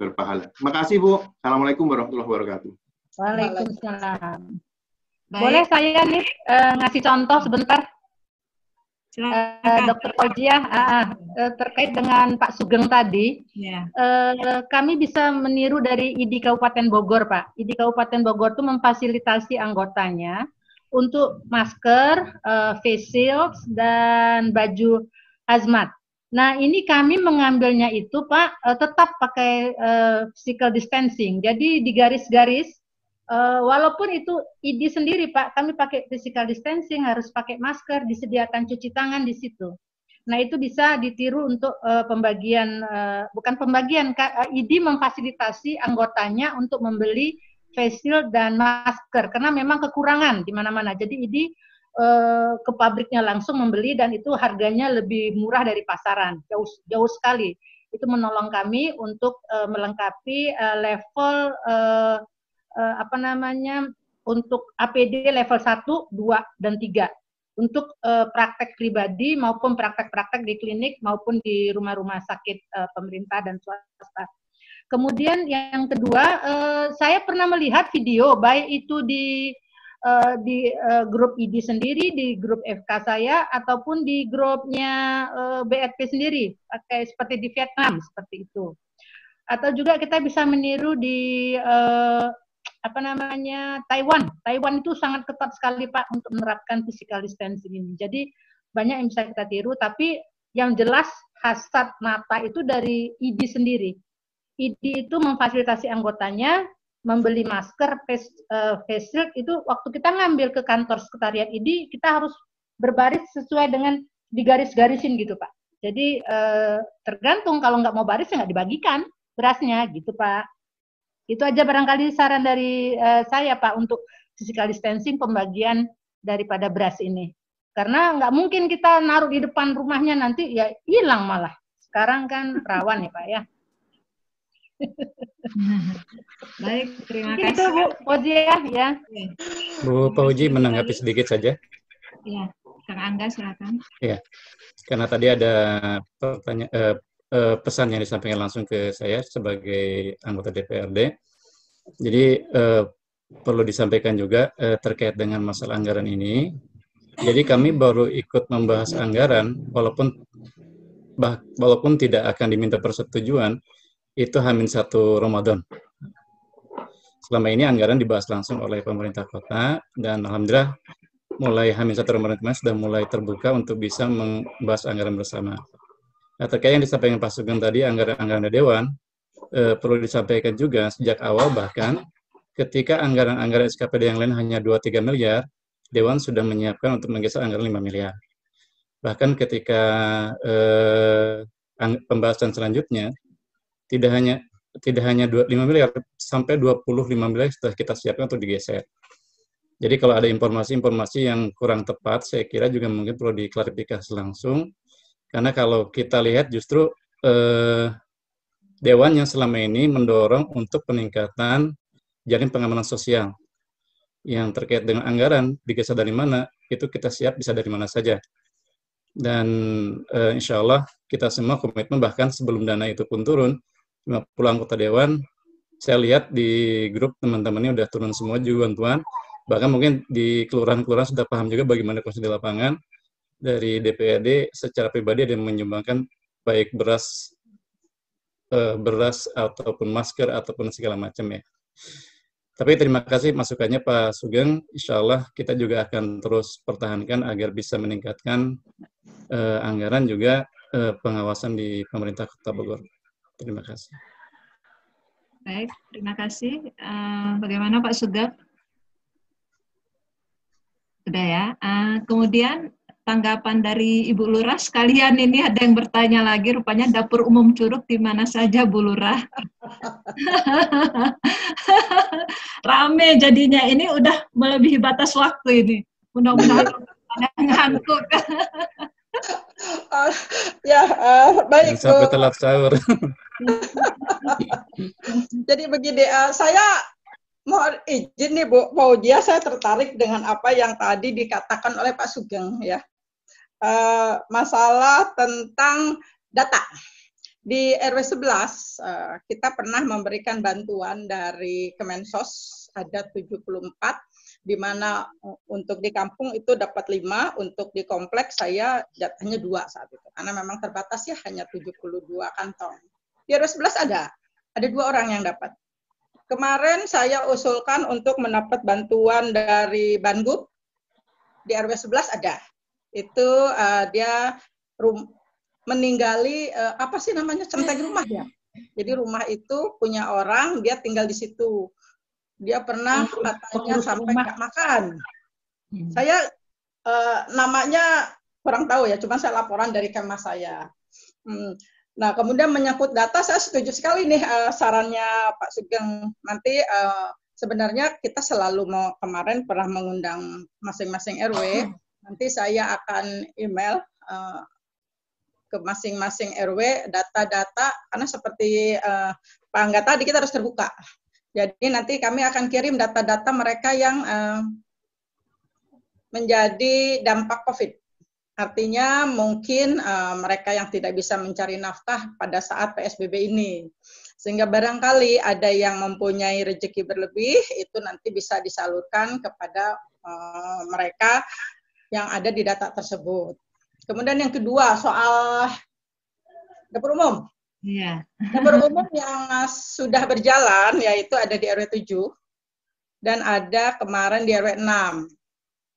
berpahala. Terima kasih Bu. Assalamualaikum warahmatullahi wabarakatuh. Waalaikumsalam. Boleh saya nih ngasih contoh sebentar? Dr. Fauzia, terkait dengan Pak Sugeng tadi, kami bisa meniru dari ID Kabupaten Bogor, Pak. ID Kabupaten Bogor itu memfasilitasi anggotanya untuk masker, face shield, dan baju hazmat. Nah, ini kami mengambilnya itu, Pak, tetap pakai physical distancing. Jadi di garis-garis, walaupun itu ID sendiri, Pak, kami pakai physical distancing, harus pakai masker, disediakan cuci tangan di situ. Nah, itu bisa ditiru untuk pembagian, bukan pembagian, ID memfasilitasi anggotanya untuk membeli face shield dan masker, karena memang kekurangan di mana-mana. Jadi ID ke pabriknya langsung membeli dan itu harganya lebih murah dari pasaran, jauh sekali. Itu menolong kami untuk melengkapi level untuk APD level 1, 2, dan 3 untuk praktek pribadi maupun praktek-praktek di klinik maupun di rumah-rumah sakit pemerintah dan swasta. Kemudian yang kedua, saya pernah melihat video baik itu di grup ID sendiri, di grup FK saya, ataupun di grupnya BRP sendiri, pakai seperti di Vietnam, seperti itu. Atau juga kita bisa meniru di Taiwan. Taiwan itu sangat ketat sekali, Pak, untuk menerapkan physical distancing ini. Jadi banyak yang bisa kita tiru, tapi yang jelas hasrat mata itu dari ID sendiri. ID itu memfasilitasi anggotanya membeli masker, face shield, itu waktu kita ngambil ke kantor sekretariat ID, kita harus berbaris sesuai dengan digaris-garisin gitu, Pak. Jadi tergantung, kalau nggak mau baris ya nggak dibagikan berasnya gitu, Pak. Itu aja barangkali saran dari saya, Pak, untuk physical distancing pembagian daripada beras ini. Karena nggak mungkin kita naruh di depan rumahnya, nanti ya hilang malah. Sekarang kan rawan ya, Pak, ya. Baik, terima kasih. Itu Bu Fauzia ya. Bu Fauji menanggapi sedikit saja. Ya, Kang Angga silakan. Ya, karena tadi ada pesan yang disampaikan langsung ke saya sebagai anggota DPRD. Jadi perlu disampaikan juga terkait dengan masalah anggaran ini. Jadi kami baru ikut membahas anggaran, walaupun tidak akan diminta persetujuan, itu H-1 Ramadan. Selama ini anggaran dibahas langsung oleh pemerintah kota, dan alhamdulillah mulai H-1 Ramadan kemarin sudah mulai terbuka untuk bisa membahas anggaran bersama. Nah, terkait yang disampaikan Pak Sugeng tadi, anggaran Dewan, perlu disampaikan juga sejak awal, bahkan ketika anggaran SKPD yang lain hanya 2-3 miliar, Dewan sudah menyiapkan untuk menggeser anggaran 5 miliar. Bahkan ketika pembahasan selanjutnya, tidak hanya 5 miliar, sampai 25 miliar sudah kita siapkan untuk digeser. Jadi kalau ada informasi-informasi yang kurang tepat, saya kira juga mungkin perlu diklarifikasi langsung. Karena kalau kita lihat justru Dewan yang selama ini mendorong untuk peningkatan jaring pengamanan sosial. Yang terkait dengan anggaran, digeser dari mana, itu kita siap bisa dari mana saja. Dan insya Allah kita semua komitmen, bahkan sebelum dana itu pun turun, 50 anggota Dewan, saya lihat di grup teman-temannya udah turun semua juga bantuan. Bahkan mungkin di kelurahan-kelurahan sudah paham juga bagaimana kondisi di lapangan. Dari DPRD secara pribadi ada yang menyumbangkan baik beras ataupun masker ataupun segala macam ya. Tapi terima kasih masukannya Pak Sugeng. Insya Allah kita juga akan terus pertahankan agar bisa meningkatkan anggaran juga pengawasan di pemerintah Kota Bogor. Terima kasih. Baik, terima kasih. Bagaimana Pak Sugeng? Sudah ya. Kemudian tanggapan dari Ibu Lurah sekalian. Ini ada yang bertanya lagi, rupanya dapur umum Curug di mana saja Bu Lurah? Rame jadinya, ini udah melebihi batas waktu ini. Mudah-mudahan ada ngantuk. Baik Bu. Sampai telat sahur. Jadi begini, saya mohon izin nih Bu Fauzia, saya tertarik dengan apa yang tadi dikatakan oleh Pak Sugeng ya. Masalah tentang data. Di RW 11 kita pernah memberikan bantuan dari Kemensos, ada 74, di mana untuk di kampung itu dapat 5, untuk di kompleks saya jatahnya 2 saat itu. Karena memang terbatas ya, hanya 72 kantong. Di RW 11 ada 2 orang yang dapat. Kemarin saya usulkan untuk mendapat bantuan dari Banggup, di RW 11 ada. Itu dia meninggali apa sih namanya, centeng rumah ya. Jadi rumah itu punya orang, dia tinggal di situ. Dia pernah katanya sampai nggak makan. Saya namanya kurang tahu ya, cuma saya laporan dari Kemmas saya. Nah, kemudian menyangkut data, saya setuju sekali nih sarannya Pak Sugeng. Nanti sebenarnya kita selalu kemarin pernah mengundang masing-masing RW. Nanti saya akan email ke masing-masing RW data-data, karena seperti Pak Angga tadi, kita harus terbuka. Jadi nanti kami akan kirim data-data mereka yang menjadi dampak COVID. Artinya mungkin mereka yang tidak bisa mencari nafkah pada saat PSBB ini. Sehingga barangkali ada yang mempunyai rezeki berlebih, itu nanti bisa disalurkan kepada mereka yang ada di data tersebut. Kemudian yang kedua, soal dapur umum. Iya. Dapur umum yang sudah berjalan, yaitu ada di RW 7, dan ada kemarin di RW 6.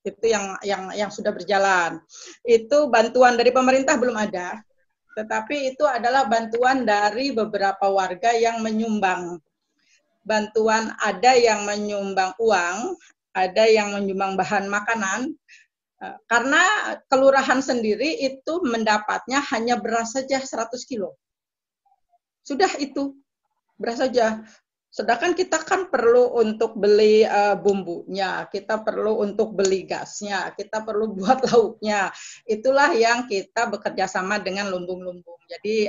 Itu yang sudah berjalan. Itu bantuan dari pemerintah belum ada, tetapi itu adalah bantuan dari beberapa warga yang menyumbang. Bantuan ada yang menyumbang uang, ada yang menyumbang bahan makanan, karena kelurahan sendiri itu mendapatnya hanya beras saja 100 kilo. Sudah itu, beras saja. Sedangkan kita kan perlu untuk beli bumbunya, kita perlu untuk beli gasnya, kita perlu buat lauknya. Itulah yang kita bekerja sama dengan lumbung-lumbung. Jadi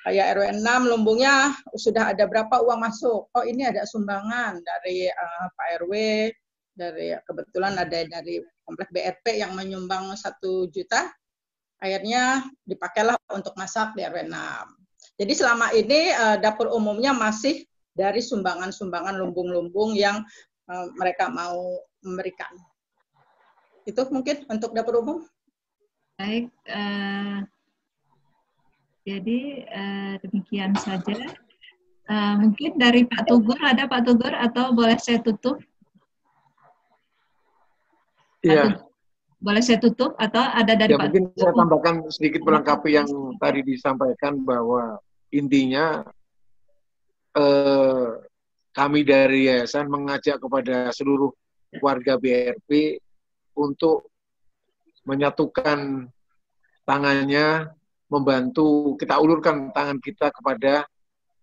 kayak RW 6 lumbungnya sudah ada berapa uang masuk. Oh, ini ada sumbangan dari Pak RW, dari kebetulan ada dari komplek BRP yang menyumbang 1 juta. Akhirnya dipakailah untuk masak di RW 6. Jadi selama ini dapur umumnya masih dari sumbangan-sumbangan lumbung-lumbung yang mereka mau memberikan. Itu mungkin untuk dapur umum. Baik, jadi demikian saja. Mungkin dari Pak Tugur, ada Pak Tugur, atau boleh saya tutup? Iya. Boleh saya tutup atau ada dari Pak? Mungkin saya tambahkan sedikit melengkapi yang tadi disampaikan, bahwa intinya kami dari yayasan mengajak kepada seluruh warga BRP untuk menyatukan tangannya, membantu, kita ulurkan tangan kita kepada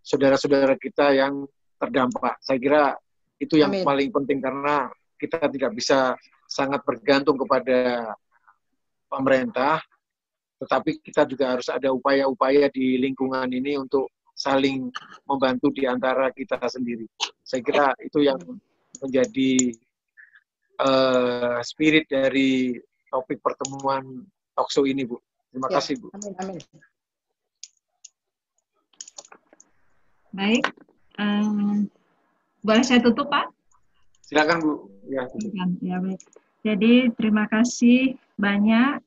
saudara-saudara kita yang terdampak. Saya kira itu yang paling penting, karena kita tidak bisa sangat bergantung kepada pemerintah, tetapi kita juga harus ada upaya-upaya di lingkungan ini untuk saling membantu di antara kita sendiri. Saya kira itu yang menjadi spirit dari topik pertemuan talkshow ini, Bu. Terima kasih, Bu. Amin. Baik, boleh saya tutup, Pak? Silakan, Bu. Ya, baik. Jadi terima kasih banyak.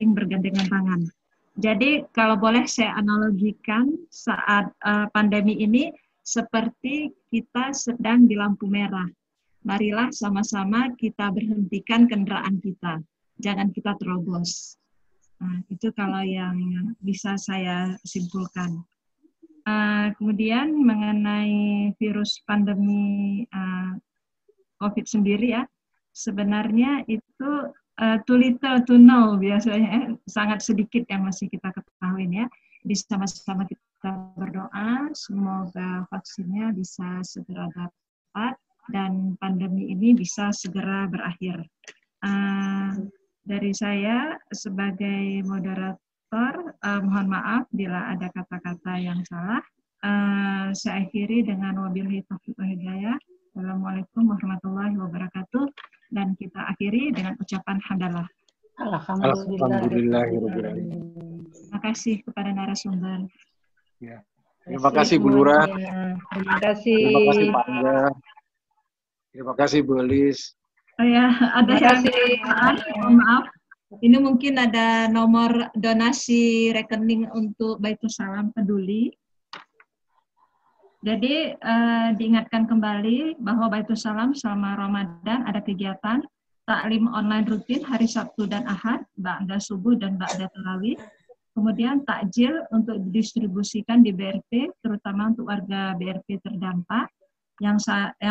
Bergandengan tangan. Jadi kalau boleh saya analogikan saat pandemi ini, seperti kita sedang di lampu merah. Marilah sama-sama kita berhentikan kendaraan kita. Jangan kita terobos. Nah, itu kalau yang bisa saya simpulkan. Kemudian mengenai virus pandemi COVID sendiri ya, sebenarnya itu too little to know biasanya, sangat sedikit yang masih kita ketahui ya. Jadi sama-sama kita berdoa, semoga vaksinnya bisa segera dapat dan pandemi ini bisa segera berakhir. Dari saya sebagai moderator, mohon maaf bila ada kata-kata yang salah. Saya akhiri dengan wabillahi taufiq wal hidayah. Assalamualaikum warahmatullahi wabarakatuh. Dan kita akhiri dengan ucapan hamdalah. Alhamdulillah. Terima kasih kepada narasumber. Ya. Terima kasih Bu Lurah. Terima kasih. Terima kasih Pak Angga. Terima kasih Bu Elis. Oh ya, ada yang maaf. Ini mungkin ada nomor donasi rekening untuk Baitul Salam Peduli. Jadi diingatkan kembali bahwa Baitul Salam selama Ramadan ada kegiatan taklim online rutin hari Sabtu dan Ahad, ba'da subuh dan ba'da tarawih. Kemudian takjil untuk didistribusikan di BRP, terutama untuk warga BRP terdampak yang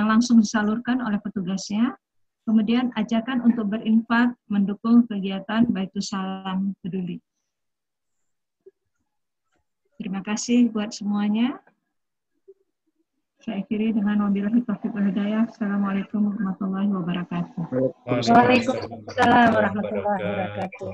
langsung disalurkan oleh petugasnya. Kemudian ajakan untuk berinfak mendukung kegiatan Baitul Salam Peduli. Terima kasih buat semuanya. Saya akhiri dengan wabillahi taufiq wal hidayah. Assalamualaikum warahmatullahi wabarakatuh. Waalaikumsalam warahmatullahi wabarakatuh.